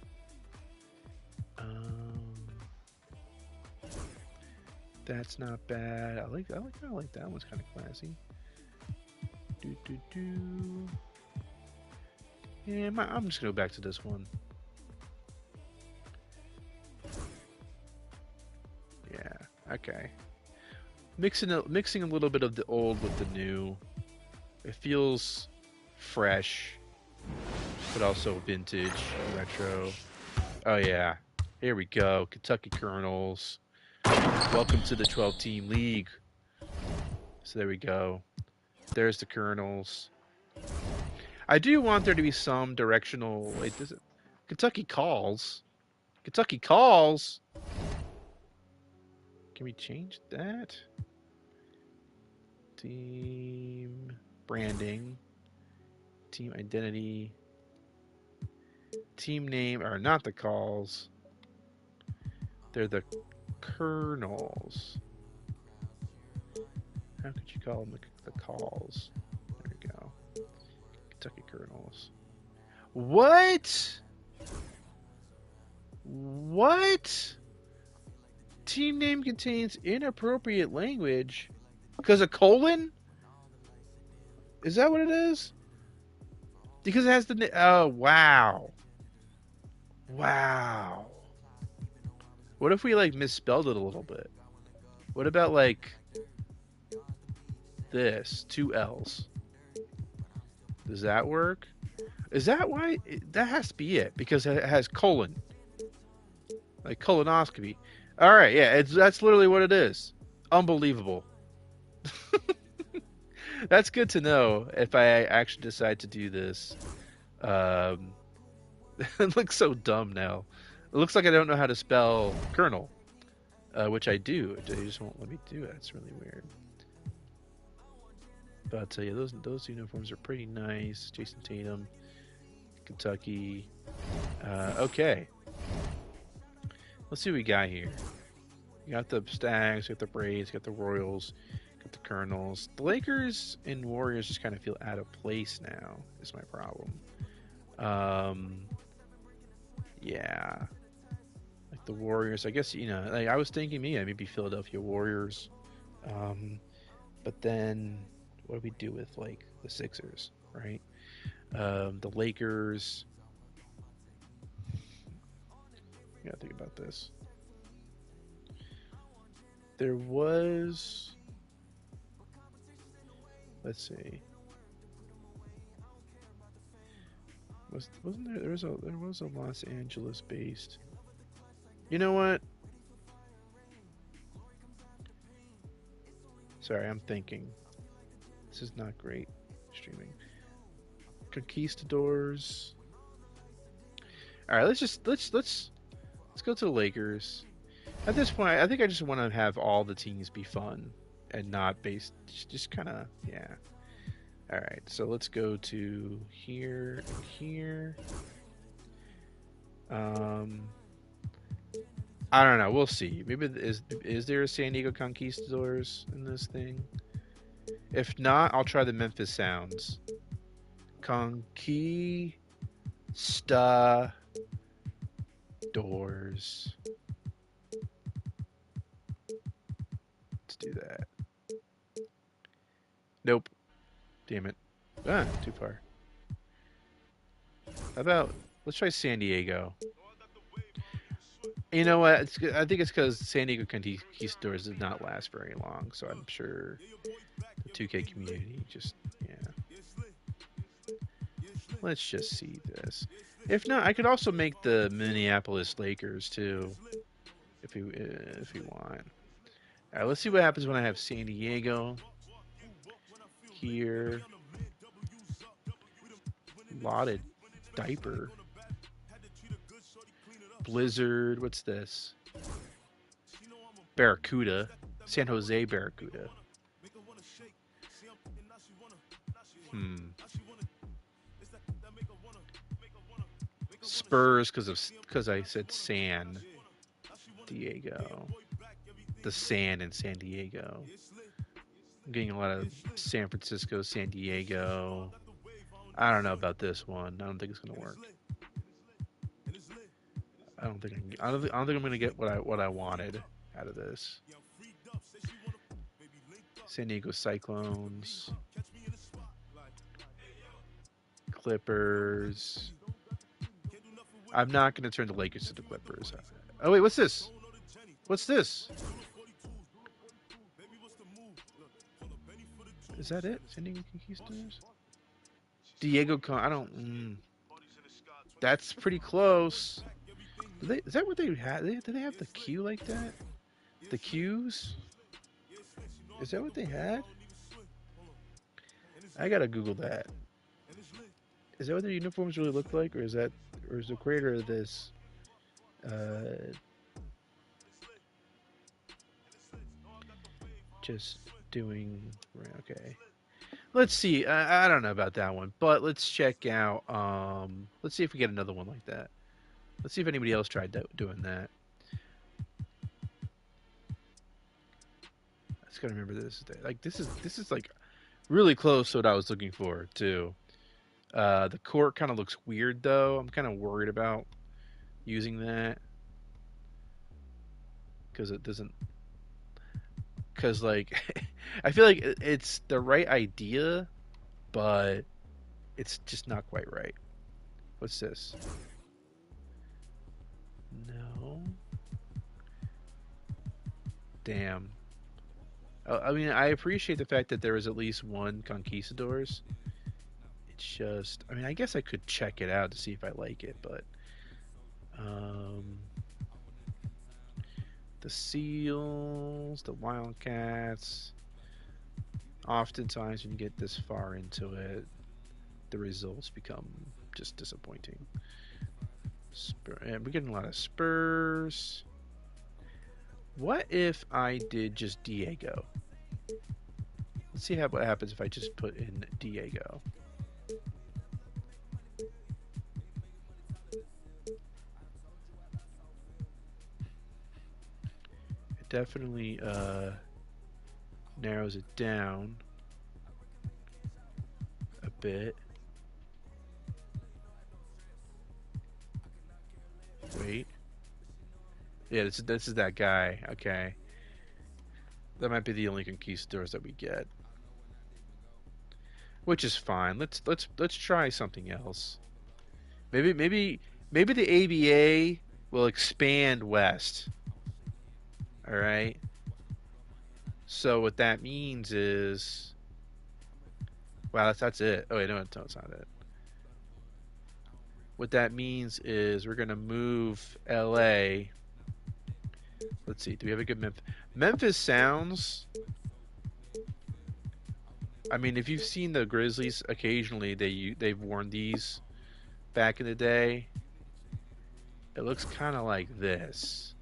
A: That's not bad. I like that one's kind of classy. Yeah, I'm just gonna go back to this one. Yeah, okay. Mixing a little bit of the old with the new. It feels fresh, but also vintage, retro. Oh yeah, here we go. Kentucky Colonels. Welcome to the 12-team league. So there we go. There's the Colonels. I do want there to be some directional. Wait, does it? Kentucky calls. Kentucky calls. Can we change that? Team branding. Team identity. Team name are not the calls. They're the Colonels. How could you call them the calls? There we go. Kentucky Colonels. What? What? Team name contains inappropriate language. Because a colon? Is that what it is? Because it has the... Oh, wow. Wow. What if we, like, misspelled it a little bit? What about, like... this? 2 L's. Does that work? Is that why? That has to be it. Because it has colon. Like colonoscopy. Alright, yeah. That's literally what it is. Unbelievable. That's good to know if I actually decide to do this. It looks so dumb now. It looks like I don't know how to spell colonel. Which I do. They just won't let me do it. It's really weird. But I'll tell you, those uniforms are pretty nice. Jason Tatum, Kentucky. Okay. Let's see what we got here. We got the Stags, we got the Braves, we got the Royals. Got the Colonels. The Lakers and Warriors just kind of feel out of place now. Is my problem. Um, yeah, like the Warriors. I guess like I was thinking, maybe Philadelphia Warriors. Um, but then what do we do with like the Sixers, right? The Lakers. You gotta think about this. There was, let's see, wasn't there? There was a Los Angeles based. You know what? Sorry, I'm thinking. This is not great streaming. Conquistadors. All right, let's go to the Lakers. At this point, I think I just want to have all the teams be fun and not based. Just kind of yeah. All right, so let's go to here and here. I don't know. We'll see. Maybe is there a San Diego Conquistadors in this thing? If not, I'll try the Memphis Sounds. Conquistadors. Let's do that. Nope. Damn it. Ah, too far. How about let's try San Diego. You know what? I think it's because San Diego Conquistadors did not last very long, so I'm sure the 2K community just yeah. Let's just see this. If not, I could also make the Minneapolis Lakers too, if you want. All right, let's see what happens when I have San Diego here. Lotted diaper. Blizzard. What's this? Barracuda. San Jose Barracuda. Spurs because I said San Diego. The sand in San Diego. I'm getting a lot of San Francisco, San Diego. I don't know about this one. I don't think it's gonna work. I don't think I'm gonna get what I wanted out of this. San Diego Cyclones, Clippers. I'm not gonna turn the Lakers to the Clippers. Oh wait, what's this? What's this? Is that it? San Diego Conquistadors? Diego Con. I don't. That's pretty close. Is that what they had? Do they have the Q like that? The Qs? Is that what they had? I gotta Google that. Is that what their uniforms really look like, or is the creator of this? Just doing okay. Let's see. I don't know about that one, but let's check out. Let's see if we get another one like that. Let's see if anybody else tried doing that. I just gotta remember this. Like this is like really close to what I was looking for too. The court kind of looks weird though. I'm kind of worried about using that because it doesn't. Because like I feel like it's the right idea, but it's just not quite right. What's this? No. Damn. I mean, I appreciate the fact that there is at least one Conquistadors. It's just, I mean, I guess I could check it out to see if I like it, but the Seals, the Wildcats. Oftentimes, when you get this far into it, the results become just disappointing. And we're getting a lot of Spurs. What if I did just Diego? Let's see what happens if I just put in Diego. It definitely narrows it down a bit. Wait. Yeah, this is that guy. Okay. That might be the only conquistadors that we get. Which is fine. Let's try something else. Maybe the ABA will expand west. All right. So what that means is, wow, that's it. Oh wait, no, it's not it. What that means is we're gonna move LA. Let's see. Do we have a good Memphis? Memphis sounds. I mean, if you've seen the Grizzlies, occasionally they've worn these back in the day. It looks kind of like this,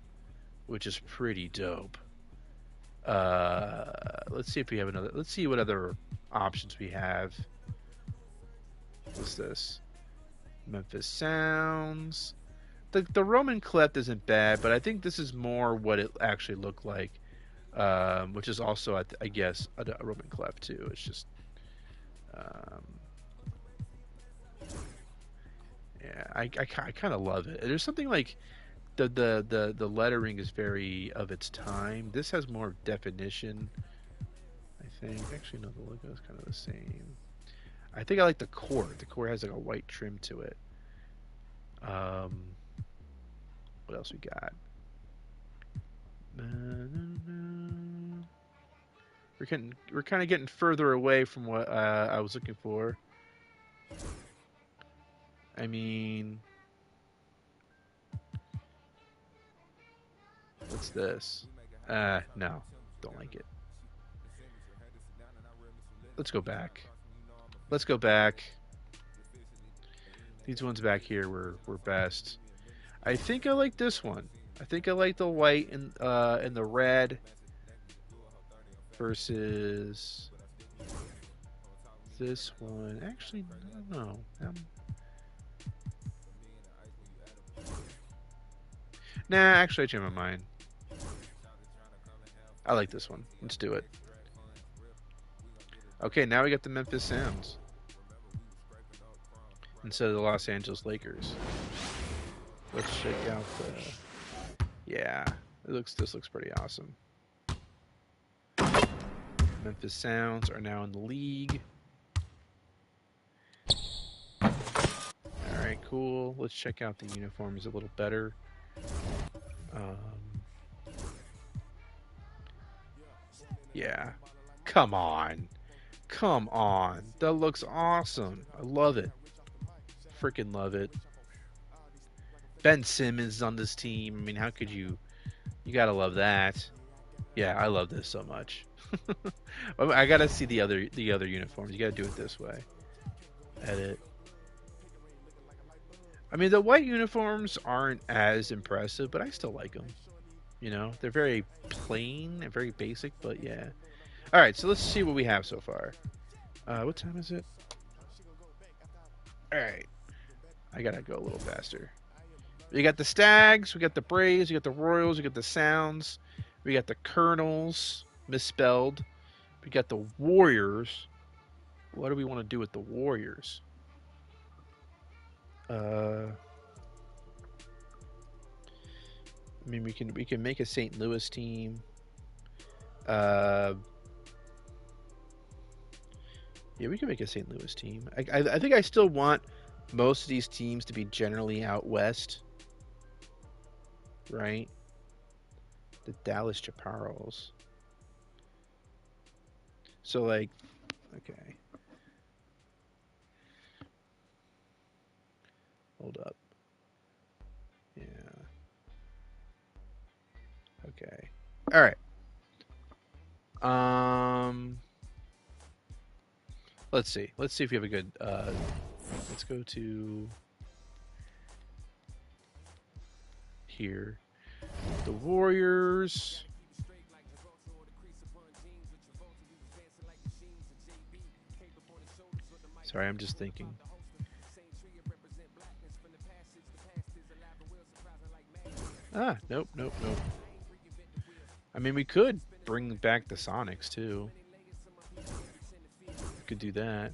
A: which is pretty dope. Let's see if we have another. Let's see what other options we have. What's this? Memphis Sounds. The Roman cleft isn't bad, but I think this is more what it actually looked like, which is also, I guess, a Roman cleft too. It's just, yeah, I kind of love it. There's something like the lettering is very of its time. This has more definition, I think. Actually, no, the logo is kind of the same. I think I like the core. The core has like a white trim to it. What else we got? We're kind of getting further away from what I was looking for. I mean, what's this? No, don't like it. Let's go back. Let's go back. These ones back here were best. I think I like this one. I think I like the white and the red versus this one. Actually, I don't know. Nah, actually, I changed my mind. I like this one. Let's do it. Okay, now we got the Memphis Sounds instead of the Los Angeles Lakers. Let's check out the. Yeah, this looks pretty awesome. Memphis Sounds are now in the league. All right, cool. Let's check out the uniforms a little better. Yeah, come on. Come on. That looks awesome. I love it. Freaking love it. Ben Simmons is on this team. I mean, how could you? You gotta love that. Yeah, I love this so much. I gotta see the other uniforms. You gotta do it this way. Edit. I mean, the white uniforms aren't as impressive, but I still like them. You know, they're very plain and very basic, but yeah. All right, so let's see what we have so far. What time is it? All right, I gotta go a little faster. We got the Stags, we got the Braves, we got the Royals, we got the Sounds, we got the Colonels, misspelled. We got the Warriors. What do we want to do with the Warriors? I mean, we can make a St. Louis team. Yeah, we can make a St. Louis team. I think I still want most of these teams to be generally out west, right? The Dallas Chaparrals. So like, okay. Hold up. Yeah. Okay. All right. Let's see. Let's see if we have a good. Let's go to here. The Warriors. Sorry, I'm just thinking. Nope. I mean, we could bring back the Sonics too. Could do that.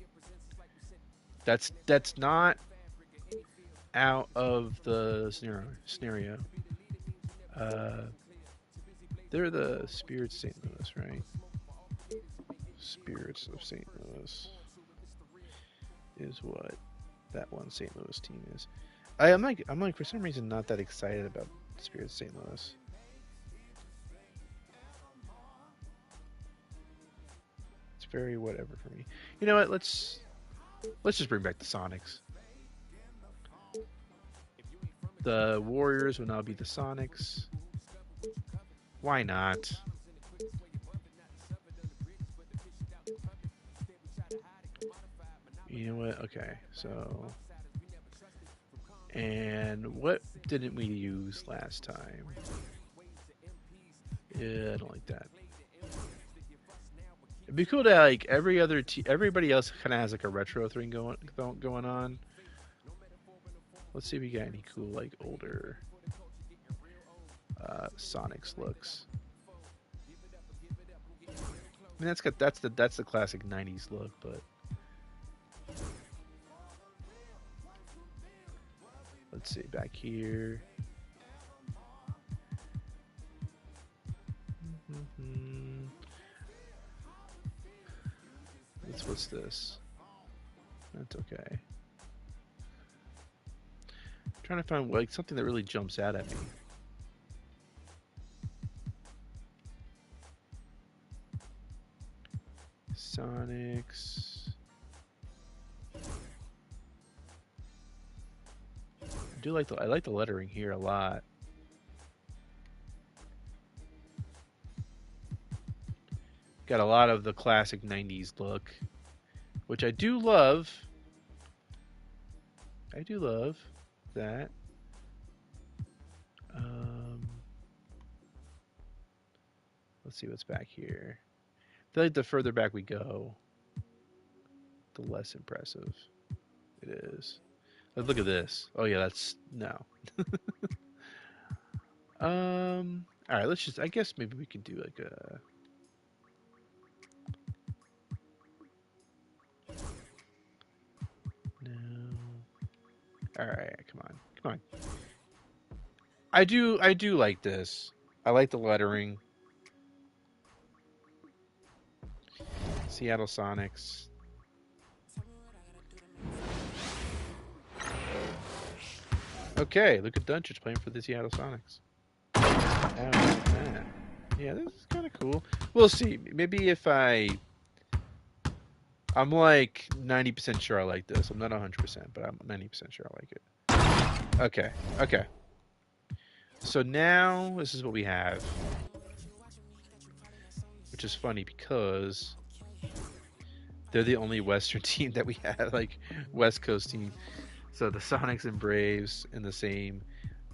A: That's not out of the scenario. Uh, they're the Spirits of St. Louis, right? Spirits of St. Louis is what that one St. Louis team is. I'm like for some reason not that excited about Spirits of St. Louis. It's very whatever for me. You know what? Let's just bring back the Sonics. The Warriors will now be the Sonics. Why not? You know what? Okay, so and what didn't we use last time? Yeah, I don't like that. It'd be cool to like everybody else kind of has like a retro thing going on. Let's see if we got any cool like older Sonics looks. I mean that's the classic '90s look, but let's see back here. Mm-hmm. What's this? That's okay. I'm trying to find like something that really jumps out at me. Sonics. I like the lettering here a lot. Got a lot of the classic '90s look, which I do love. I do love that. Let's see what's back here. I feel like the further back we go, the less impressive it is. Look at this. Oh yeah, that's no. All right, let's just. I guess maybe we can do like a. No. All right, come on. I do like this. I like the lettering. Seattle Sonics. Okay, Luka Doncic playing for the Seattle Sonics. How about that? Yeah, this is kind of cool. We'll see. Maybe if I'm like 90% sure I like this. I'm not 100%, but I'm 90% sure I like it. Okay. So now this is what we have, which is funny because they're the only Western team that we have, like West Coast team. So the Sonics and Braves in the same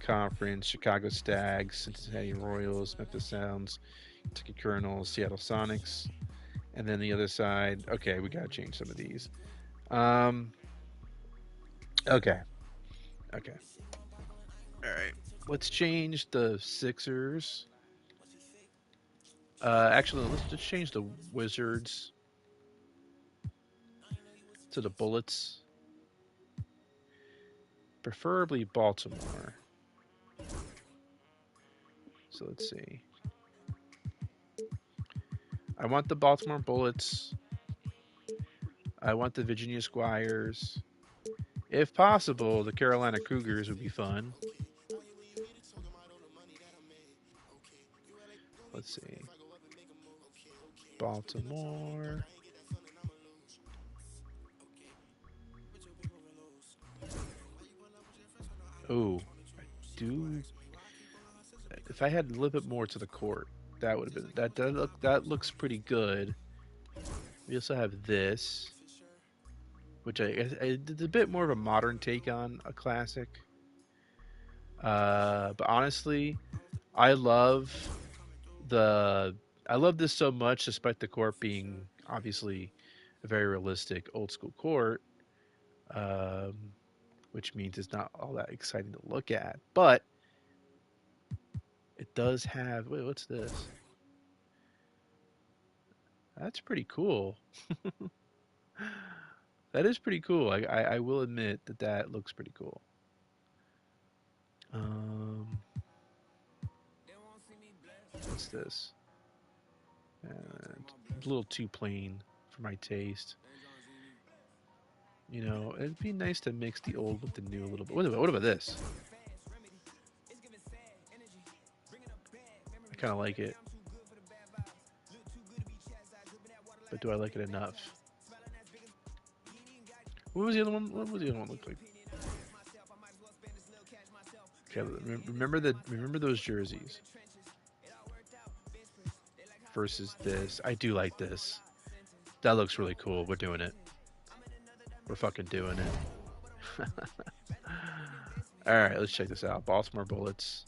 A: conference: Chicago Stags, Cincinnati Royals, Memphis Sounds, Kentucky Colonels, Seattle Sonics, and then the other side. Okay, we gotta change some of these. Um. Okay. Okay. All right. Let's change the Sixers. Actually, let's just change the Wizards to the Bullets. Preferably Baltimore. So let's see. I want the Baltimore Bullets. I want the Virginia Squires. If possible, the Carolina Cougars would be fun. Let's see. Baltimore. Oh, I do. If I had a little bit more to the court, that would have been that looks pretty good. We also have this, which it's a bit more of a modern take on a classic. But honestly, I love the I love this so much, despite the court being obviously a very realistic old school court, um, which means it's not all that exciting to look at. But it does have wait, what's this? That's pretty cool. That is pretty cool. I will admit that that looks pretty cool. Um, what's this? A little too plain for my taste. You know, it'd be nice to mix the old with the new a little bit. What about this? I kind of like it, but do I like it enough? What was the other one? What was the other one look like? Okay, remember those jerseys versus this. I do like this. That looks really cool. We're doing it. We're fucking doing it. All right, let's check this out. Baltimore Bullets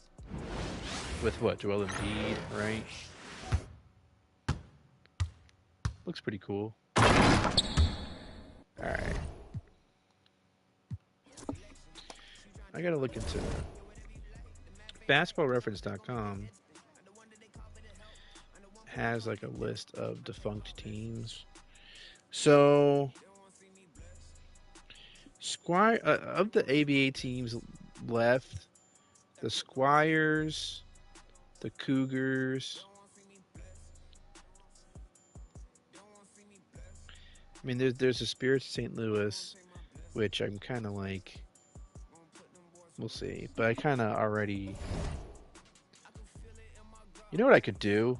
A: with what? Joel Embiid, right? Looks pretty cool. All right. I gotta look into basketballreference.com has like a list of defunct teams. So Squire of the ABA teams left, the Squires, the Cougars. I mean, there's the Spirits of St. Louis, which I'm kind of like, we'll see. But I kind of already, you know what I could do?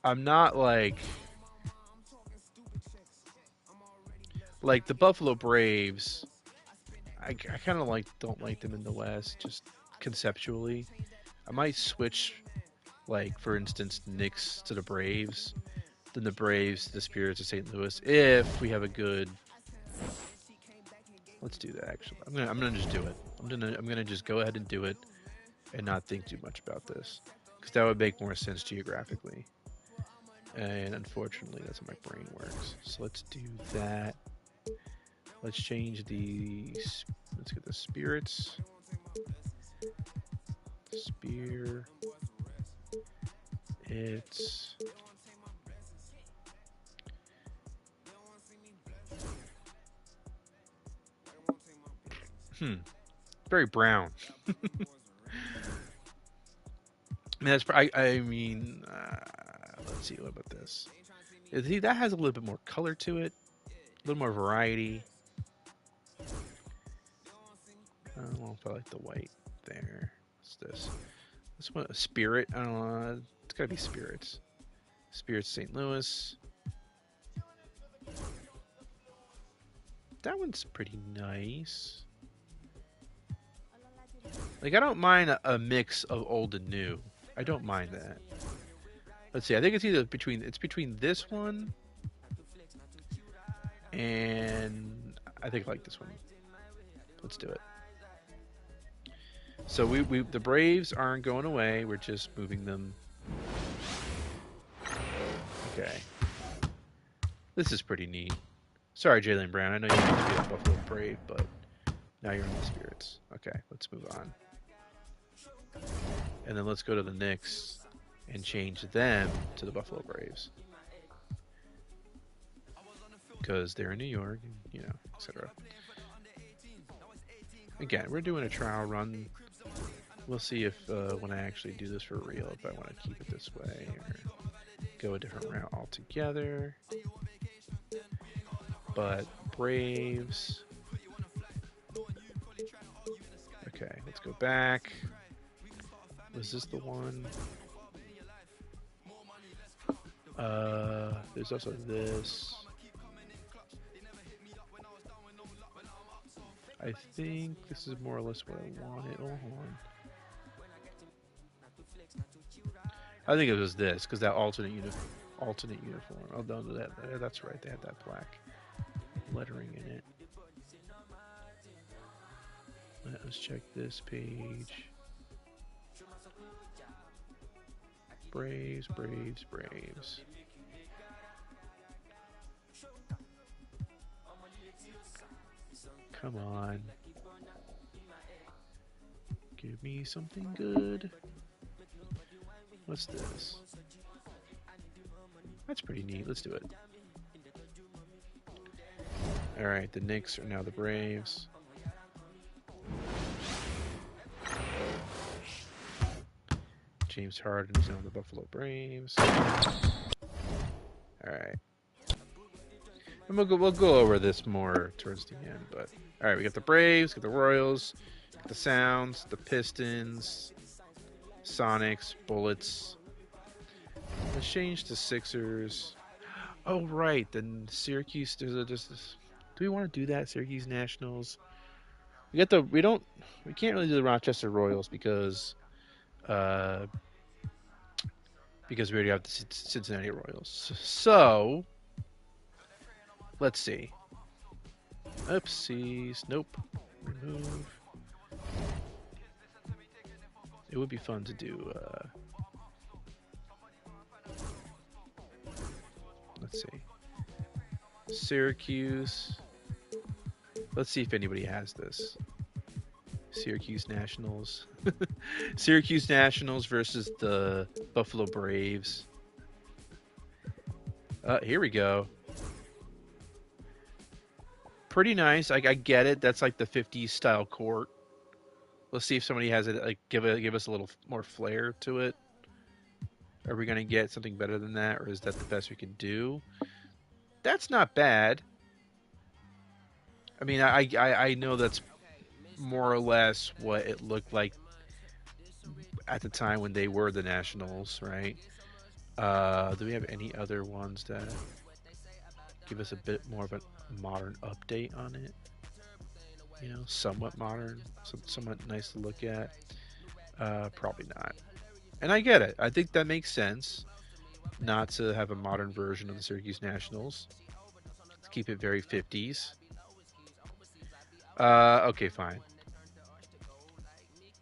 A: I'm not like the Buffalo Braves. I kind of don't like them in the West, just conceptually. I might switch, like for instance, Knicks to the Braves, then the Braves to the Spirits of St. Louis. If we have a good, let's do that. Actually, I'm gonna just do it. I'm gonna just go ahead and do it, and not think too much about this, because that would make more sense geographically. And unfortunately, that's how my brain works. So let's do that. Let's change these. Let's get the Spirits. Spear. It's very brown. I mean, let's see. What about this? See, that has a little bit more color to it, a little more variety. I don't know if I like the white there. What's this? This one, a Spirit. I don't know. It's gotta be Spirits. Spirits St. Louis. That one's pretty nice. Like, I don't mind a mix of old and new. I don't mind that. Let's see. I think it's either between this one and I think I like this one. Let's do it. So the Braves aren't going away. We're just moving them. Okay. This is pretty neat. Sorry, Jaylen Brown. I know you used to be a Buffalo Brave, but now you're in the Spirits. Okay, let's move on. And then let's go to the Knicks and change them to the Buffalo Braves. Because they're in New York, and, you know, etc. Again, we're doing a trial run. We'll see if when I actually do this for real, if I want to keep it this way or go a different route altogether. But Braves. Okay, let's go back. Was this the one? There's also this. I think this is more or less what I wanted. Oh, hold on. I think it was this because that alternate uniform. Oh no, that's right. They had that black lettering in it. Let's check this page. Braves. Come on. Give me something good. What's this? That's pretty neat. Let's do it. All right, the Knicks are now the Braves. James Harden is now the Buffalo Braves. All right. And we'll go over this more towards the end, but all right, we got the Braves, got the Royals, got the Sounds, the Pistons, Sonics, Bullets. Let's change to Sixers. Oh right, then Syracuse. There's this. Do we want to do that? Syracuse Nationals. We got the. We can't really do the Rochester Royals uh, because we already have the Cincinnati Royals. So let's see. Oopsies. Nope. Remove. It would be fun to do. Let's see. Syracuse. Let's see if anybody has this. Syracuse Nationals. Syracuse Nationals versus the Buffalo Braves. Here we go. Pretty nice. I get it. That's like the 50s style court. Let's see if somebody has it. Like give us a little more flair to it. Are we gonna get something better than that, or is that the best we can do? That's not bad. I mean, I know that's more or less what it looked like at the time when they were the Nationals, right? Do we have any other ones that give us a bit more of a modern update on it? You know, somewhat modern, somewhat nice to look at. Probably not. And I get it. I think that makes sense not to have a modern version of the Syracuse Nationals. Let's keep it very 50s. Okay, fine.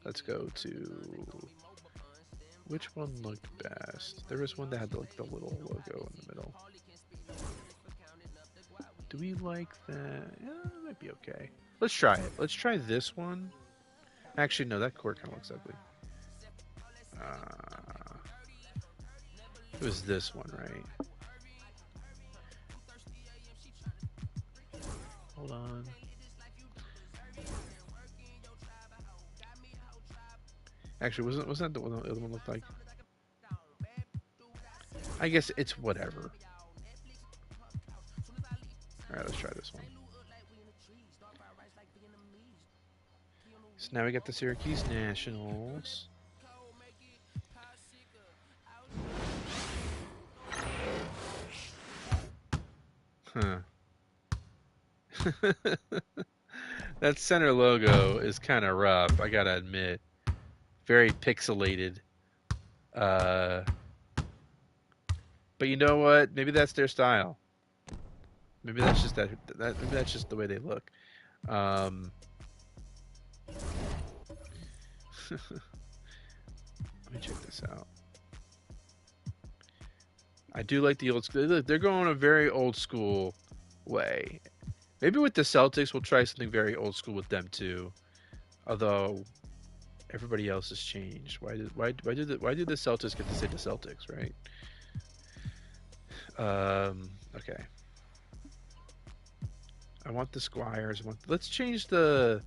A: Let's go to... Which one looked best? There was one that had the little logo in the middle. Do we like that? Yeah, that might be okay. Let's try it. Let's try this one. Actually, no, that court kind of looks ugly. It was this one, right? Hold on. Actually, wasn't that the one the other one looked like? I guess it's whatever. All right, let's try this one. So now we got the Syracuse Nationals. Huh. That center logo is kind of rough, I gotta admit. Very pixelated. But you know what? Maybe that's their style. Maybe that's just maybe that's just the way they look. Let me check this out. I do like the old school. They're going a very old school way. Maybe with the Celtics, we'll try something very old school with them too. Although everybody else has changed. Why do the Celtics get to say the Celtics, right? Okay. I want the Squires. Let's change the.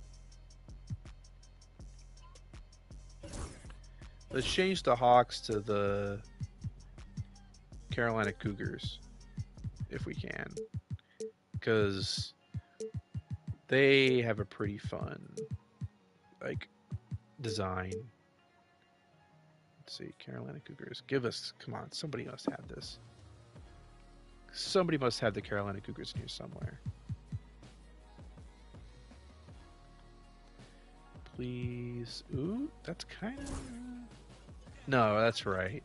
A: Let's change the Hawks to the Carolina Cougars, if we can, because they have a pretty fun, design. Let's see, Carolina Cougars. Come on, somebody must have this. Somebody must have the Carolina Cougars in here somewhere. Please. Ooh, that's kind of... No, that's right.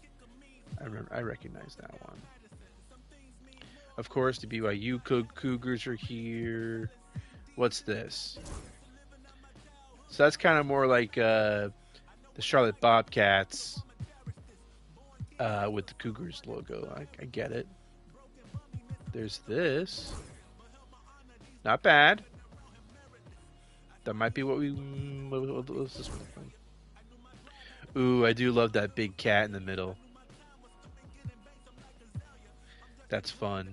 A: I recognize that one. Of course, the BYU Cougars are here. What's this? So that's kind of more like the Charlotte Bobcats with the Cougars logo. I get it. There's this. Not bad. That might be what we... What's this one? Ooh, I do love that big cat in the middle. that's fun.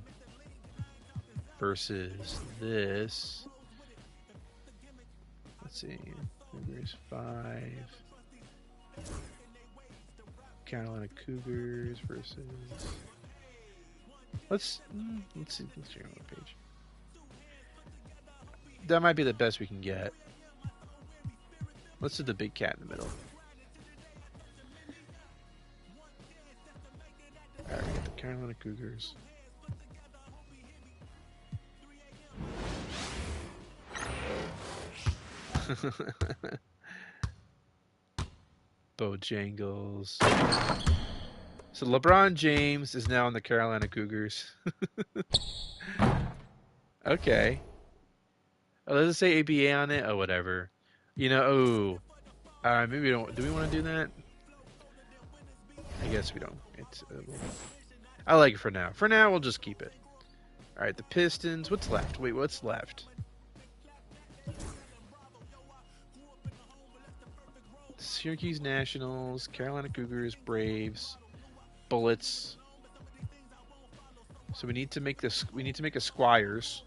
A: Versus this. Let's see. Cougars 5. Carolina Cougars versus. Let's see. Let's check on the page. That might be the best we can get. Let's do the big cat in the middle. Alright, we got the Carolina Cougars. Bojangles. So LeBron James is now in the Carolina Cougars. Okay. Oh, does it say ABA on it? Oh, whatever. You know, maybe we don't. Do we want to do that? I guess we don't. It's. I like it for now. For now, we'll just keep it. All right, the Pistons. What's left? Wait, what's left? Syracuse Nationals, Carolina Cougars, Braves, Bullets. So we need to make this. We need to make a Squires.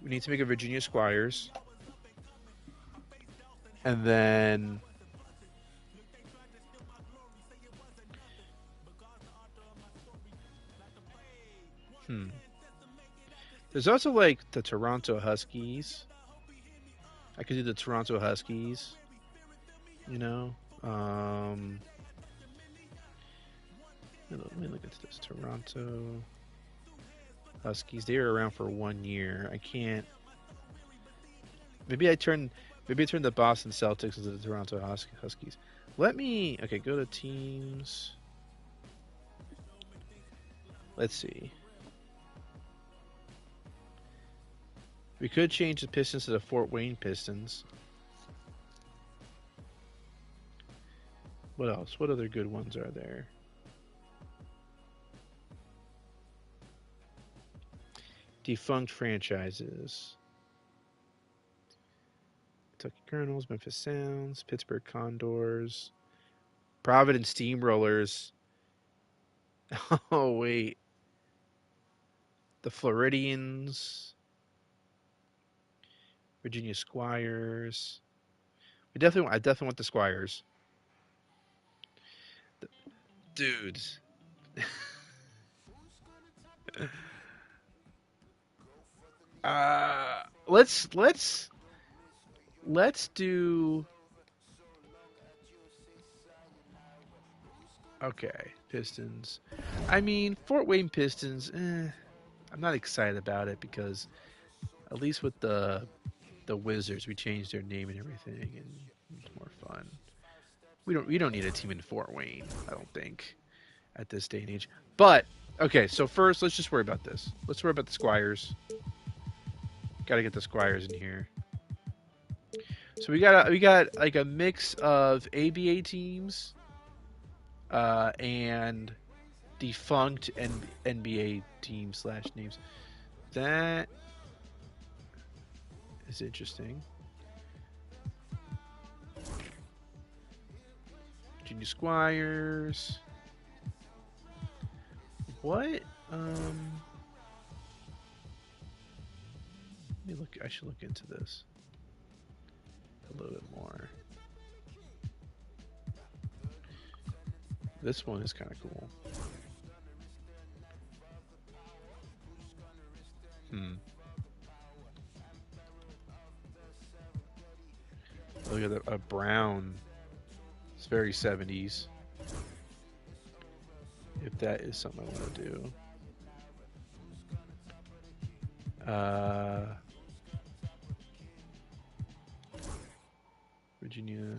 A: We need to make a Virginia Squires. And then there's also like the Toronto Huskies. I could do the Toronto Huskies. You know, let me look at this. Toronto Huskies. They were around for 1 year. I can't. Maybe I turn the Boston Celtics into the Toronto Huskies. Let me. Okay, go to teams. Let's see. We could change the Pistons to the Fort Wayne Pistons. What else? What other good ones are there? Defunct franchises. Kentucky Colonels, Memphis Sounds, Pittsburgh Condors, Providence Steamrollers. Oh, wait. The Floridians. Virginia Squires. I definitely want the Squires. Dudes. Let's do. Okay, Pistons. I mean, Fort Wayne Pistons. I'm not excited about it because at least with the Wizards, we changed their name and everything, and it's more fun. We don't need a team in Fort Wayne, I don't think, at this day and age. But okay, so first let's just worry about this. Let's worry about the Squires. Got to get the Squires in here. So we got like a mix of ABA teams, and defunct NBA teams / names. That is interesting. Virginia Squires. What? Let me look. I should look into this a little bit more. This one is kind of cool. Look at a brown. It's very 70s. If that is something I want to do. Virginia.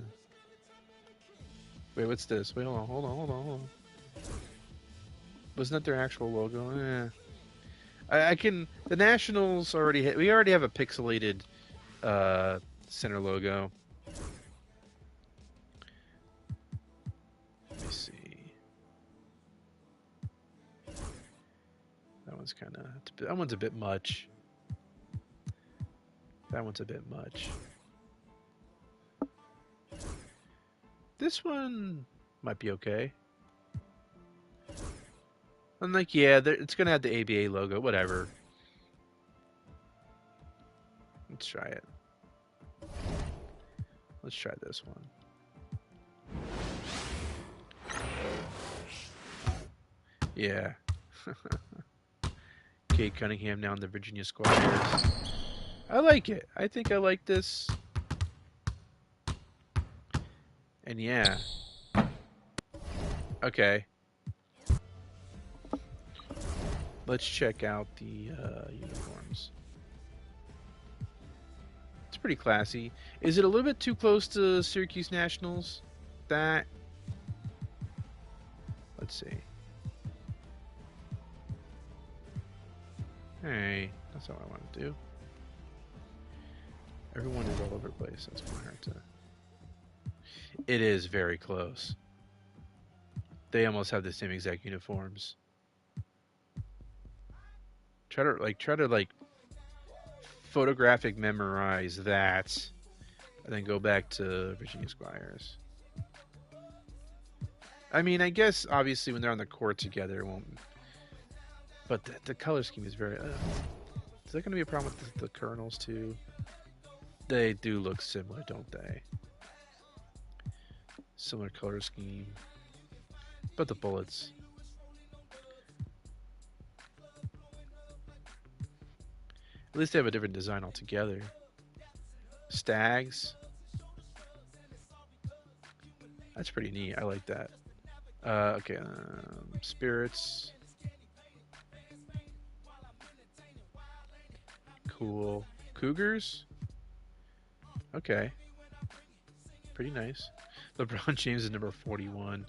A: Wait, what's this? Wait, hold on. Wasn't that their actual logo? I can. The Nationals already. We already have a pixelated center logo. Let me see. That one's kind of. That one's a bit much. That one's a bit much. This one might be okay. I'm like, yeah, it's gonna have the ABA logo, whatever. Let's try it. Let's try this one. Yeah. Kate Cunningham now in the Virginia Squires. I like it. I think I like this. And yeah. Okay. Let's check out the uniforms. It's pretty classy. Is it a little bit too close to Syracuse Nationals? That. Let's see. Hey, that's all I want to do. Everyone is all over the place. That's kind of hard to. It is very close. They almost have the same exact uniforms. Try to photographic memorize that, and then go back to Virginia Squires. I mean, I guess obviously when they're on the court together, it won't. But the color scheme is very. Is that going to be a problem with the Colonels too? They do look similar, don't they? Similar color scheme. But the bullets. At least they have a different design altogether. Stags. That's pretty neat. I like that. Okay. Spirits. Cool. Cougars. Okay. Pretty nice. LeBron James is number 41.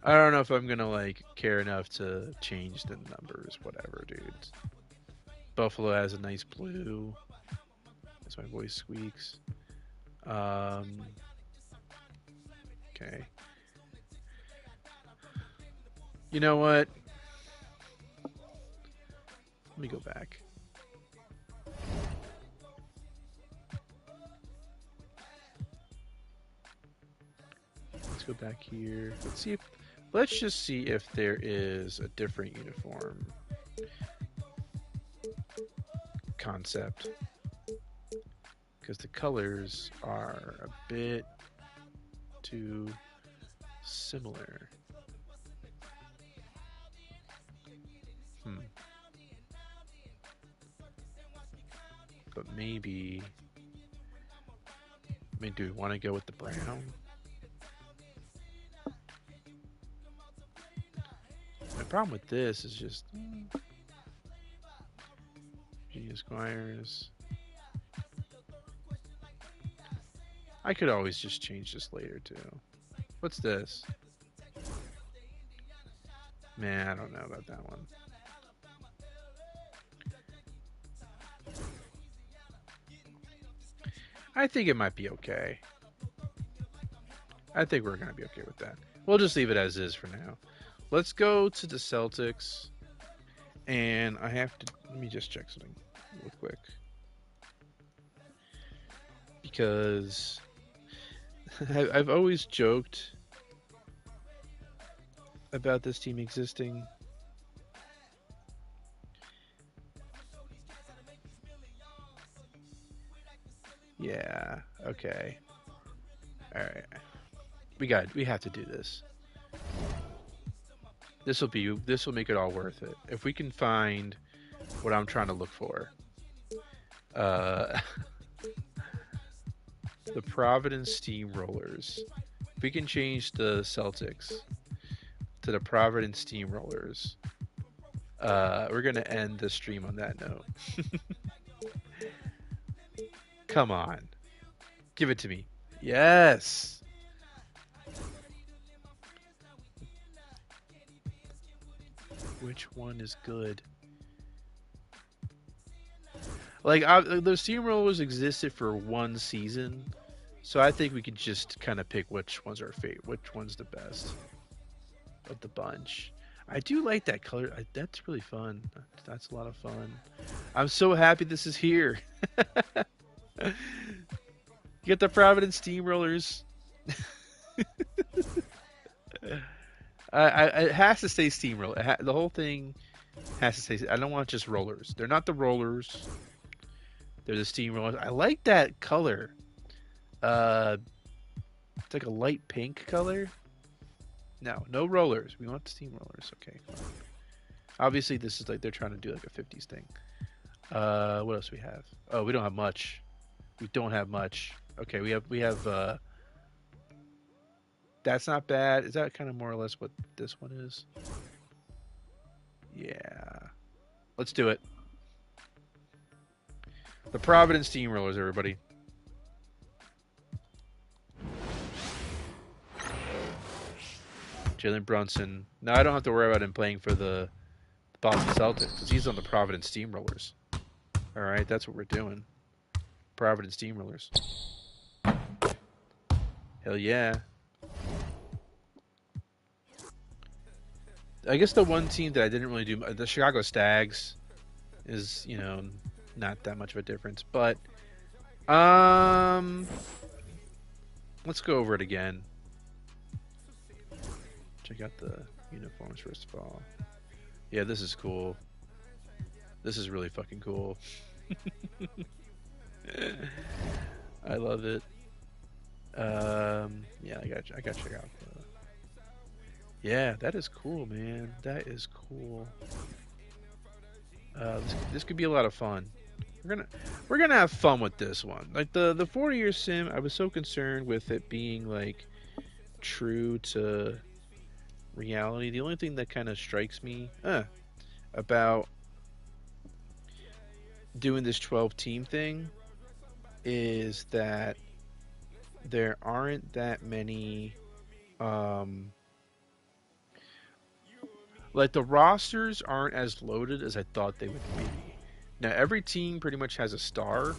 A: I don't know if I'm gonna care enough to change the numbers. Whatever, dude. Buffalo has a nice blue. As my voice squeaks. Okay. You know what? Let me go back. Let's go back here. Let's just see if there is a different uniform concept. Because the colors are a bit too similar. But maybe... do we want to go with the brown? My problem with this is just... Virginia Squires. I could always just change this later too. What's this? Man, I don't know about that one. I think it might be okay. I think we're going to be okay with that. We'll just leave it as is for now. Let's go to the Celtics. And I have to... Let me just check something real quick. Because... I've always joked about this team existing. Yeah, okay. Alright. We have to do this. This will make it all worth it. If we can find what I'm trying to look for. The Providence Steamrollers. If we can change the Celtics to the Providence Steamrollers, we're gonna end the stream on that note. Come on. Give it to me. Yes. Which one is good? The Steamrollers existed for one season, so I think we could just kind of pick which one's our favorite, which one's the best of the bunch. I do like that color. That's really fun. That's a lot of fun. I'm so happy this is here. Get the Providence Steamrollers. It has to stay steamroller. The whole thing has to stay. I don't want just rollers. They're not the rollers. They're the steamrollers. I like that color. Uh, it's like a light pink color. No, no rollers. We want the steamrollers. Okay, fine. Obviously, this is like they're trying to do like a '50s thing. What else we have? Oh, we don't have much. We don't have much. Okay, we have. That's not bad. Is that kind of more or less what this one is? Yeah. Let's do it. The Providence Steamrollers, everybody. Jalen Brunson. Now I don't have to worry about him playing for the Boston Celtics because he's on the Providence Steamrollers. All right, that's what we're doing. Providence Steamrollers. Hell yeah. I guess the one team that I didn't really do, the Chicago Stags, is not that much of a difference. But let's go over it again. Check out the uniforms first of all. Yeah, this is cool. This is really fucking cool. I love it. Yeah, I gotta check out the. Yeah, that is cool, man. That is cool. This could be a lot of fun. We're gonna have fun with this one. Like the 40-year sim, I was so concerned with it being like true to reality. The only thing that kind of strikes me about doing this 12 team thing is that there aren't that many like the rosters aren't as loaded as I thought they would be. Now every team pretty much has a star,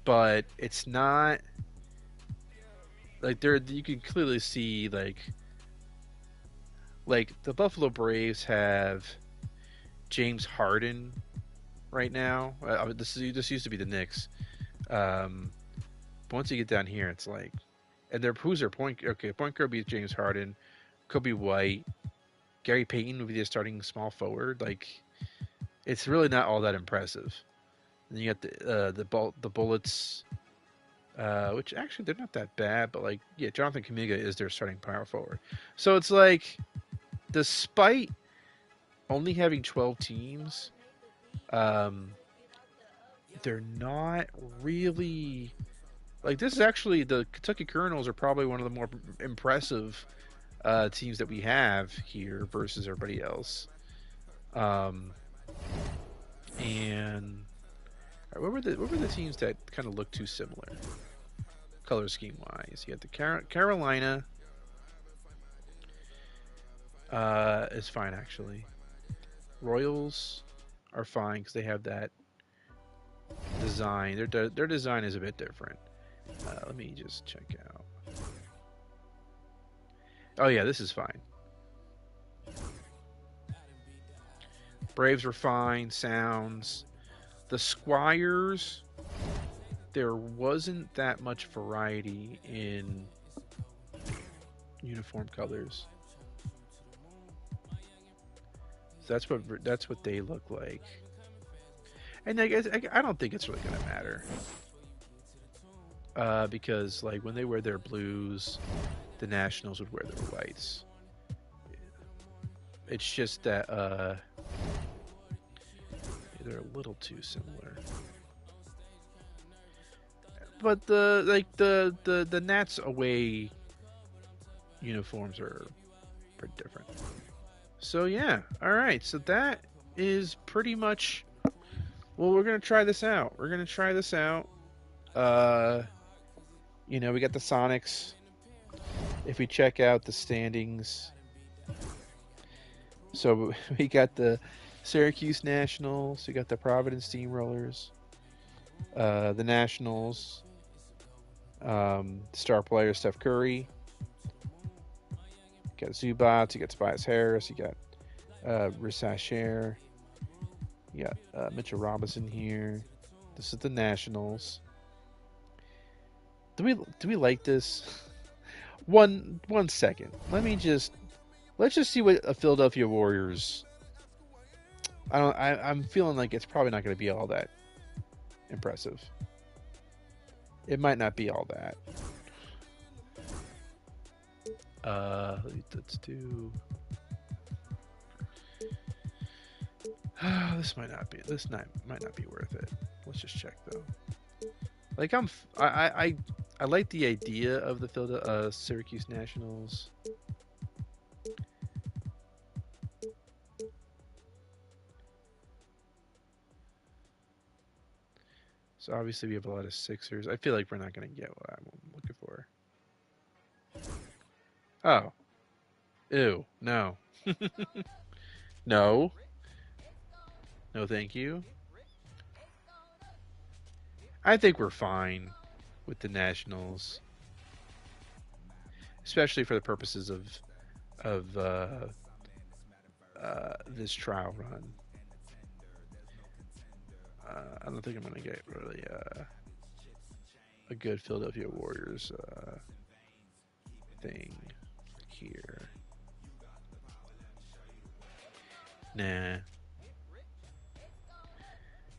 A: but it's not like there you can clearly see like the Buffalo Braves have James Harden right now. This used to be the Knicks. But once you get down here, it's like, and who's their point? Okay, point guard be James Harden, Kobe White, Gary Payton would be the starting small forward. Like, it's really not all that impressive. And you got the Bullets, which actually they're not that bad, but like, yeah, Jonathan Kuminga is their starting power forward. So it's like, despite only having 12 teams, they're not really like this is actually the Kentucky Colonels are probably one of the more impressive teams that we have here versus everybody else. And what were the teams that kind of look too similar, color scheme wise? You had the Carolina. Is fine actually. Royals are fine because they have that design. Their design is a bit different. Let me just check out. Oh yeah, this is fine. Braves were fine. Sounds. The Squires, there wasn't that much variety in uniform colors. So that's what they look like. And I guess I don't think it's really gonna matter. Because like when they wear their blues, the Nationals would wear their whites. It's just that they're a little too similar. But the Nats away uniforms are pretty different. So yeah, all right. So that is pretty much. Well, we're gonna try this out. We got the Sonics. If we check out the standings, so we got the Syracuse Nationals, we got the Providence Steamrollers, the Nationals, star player Steph Curry, you got Zubats, you got Tobias Harris, you got Riss Asher, you got Mitchell Robinson here. This is the Nationals. Do we like this? One second. Let me just let's just see what a Philadelphia Warriors. I don't. I'm feeling like it's probably not going to be all that impressive. It might not be all that. Let's do. This might not be. This might not be worth it. Let's just check though. Like I like the idea of the Syracuse Nationals. So obviously we have a lot of Sixers. I feel like we're not going to get what I'm looking for. Oh, ew, no, no, no, thank you. I think we're fine with the Nationals, especially for the purposes of this trial run. I don't think I'm going to get really a good Philadelphia Warriors thing here. Nah,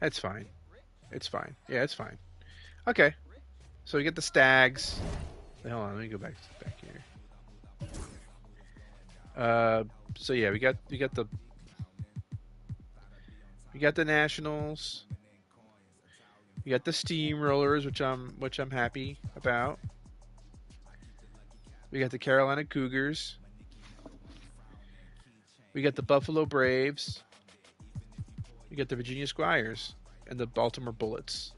A: that's fine. It's fine. Yeah, it's fine. Okay, so we get the Stags. Hold on, let me go back here. So yeah, we got the Nationals. We got the Steamrollers, which I'm happy about. We got the Carolina Cougars. We got the Buffalo Braves. We got the Virginia Squires and the Baltimore Bullets.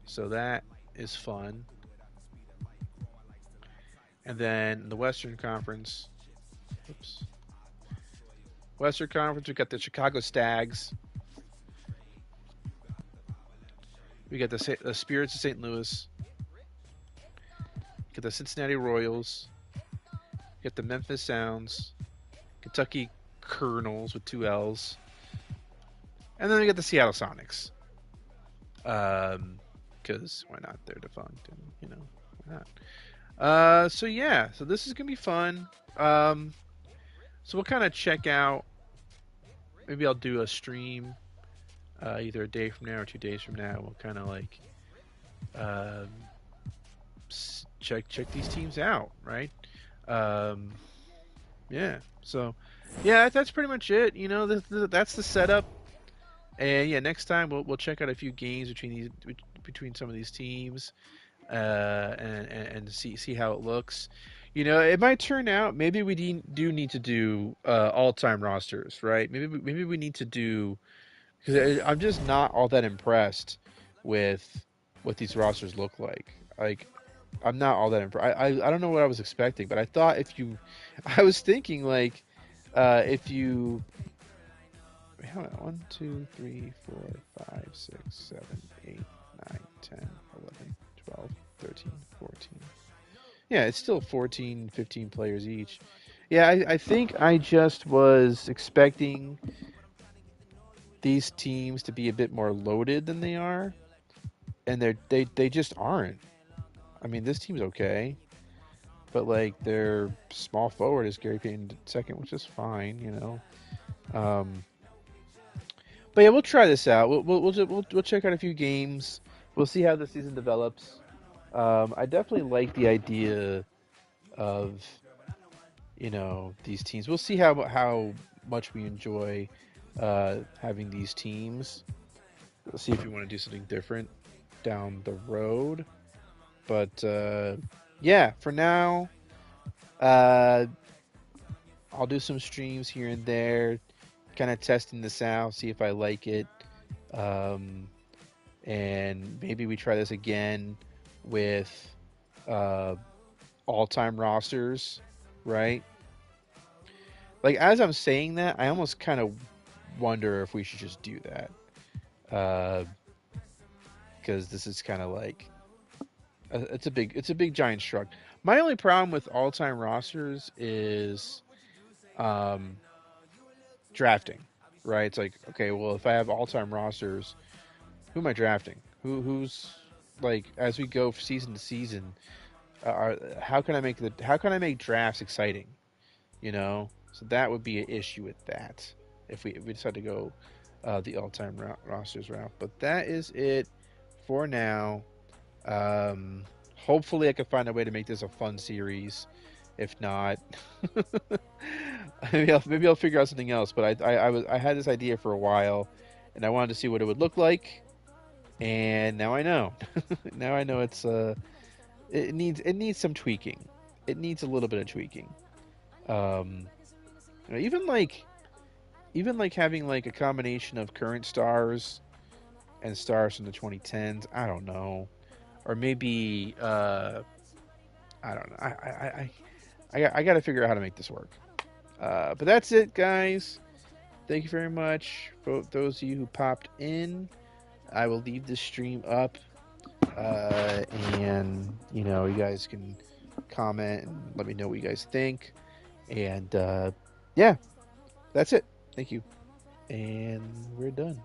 A: So that is fun. And then in the Western Conference, we got the Chicago Stags. We got the Spirits of St. Louis. We got the Cincinnati Royals. We got the Memphis Sounds. Kentucky Colonels with 2 L's. And then we got the Seattle Sonics. Because why not? They're defunct, and why not? So yeah, so this is gonna be fun. So we'll kind of check out. Maybe I'll do a stream, either a day from now or 2 days from now. We'll kind of like check these teams out, right? Yeah. So yeah, that's pretty much it. That's the setup. And yeah, next time we'll check out a few games between some of these teams, and see how it looks. It might turn out maybe we do need to do all-time rosters, right? Maybe we need to do, because I'm just not all that impressed with what these rosters look like. Like, I'm not all that impressed. I don't know what I was expecting, but I thought I was thinking like if you. Hold on. 1, 2, 3, 4, 5, 6, 7, 8, 9, 10, 11, 12, 13, 14. Yeah, it's still 14, 15 players each. Yeah, I think I just was expecting these teams to be a bit more loaded than they are, and they just aren't. I mean, this team's okay, but like their small forward is Gary Payton II, which is fine. But yeah, we'll try this out. We'll check out a few games. We'll see how the season develops. I definitely like the idea of these teams. We'll see how much we enjoy having these teams. We'll see if we want to do something different down the road. But yeah, for now, I'll do some streams here and there, kind of testing this out, see if I like it, and maybe we try this again with all-time rosters, right? Like, as I'm saying that, I almost kind of wonder if we should just do that, because this is kind of like it's a big giant shrug. My only problem with all-time rosters is drafting, right? It's like, okay, well, if I have all-time rosters, who am I drafting? Who's like, as we go season to season, how can I make drafts exciting? you know. So that would be an issue with that if we decide to go the all-time rosters route. But that is it for now. Um, Hopefully, I can find a way to make this a fun series. If not, maybe I'll figure out something else. But I had this idea for a while, and I wanted to see what it would look like. And now I know. Now I know it needs some tweaking. It needs a little bit of tweaking. Um, you know, even like having like a combination of current stars and stars from the 2010s. I don't know, or maybe I don't know. I got to figure out how to make this work. But that's it, guys. Thank you very much for those of you who popped in. I will leave this stream up, and you know, you guys can comment and let me know what you guys think. And yeah, that's it. Thank you, and we're done.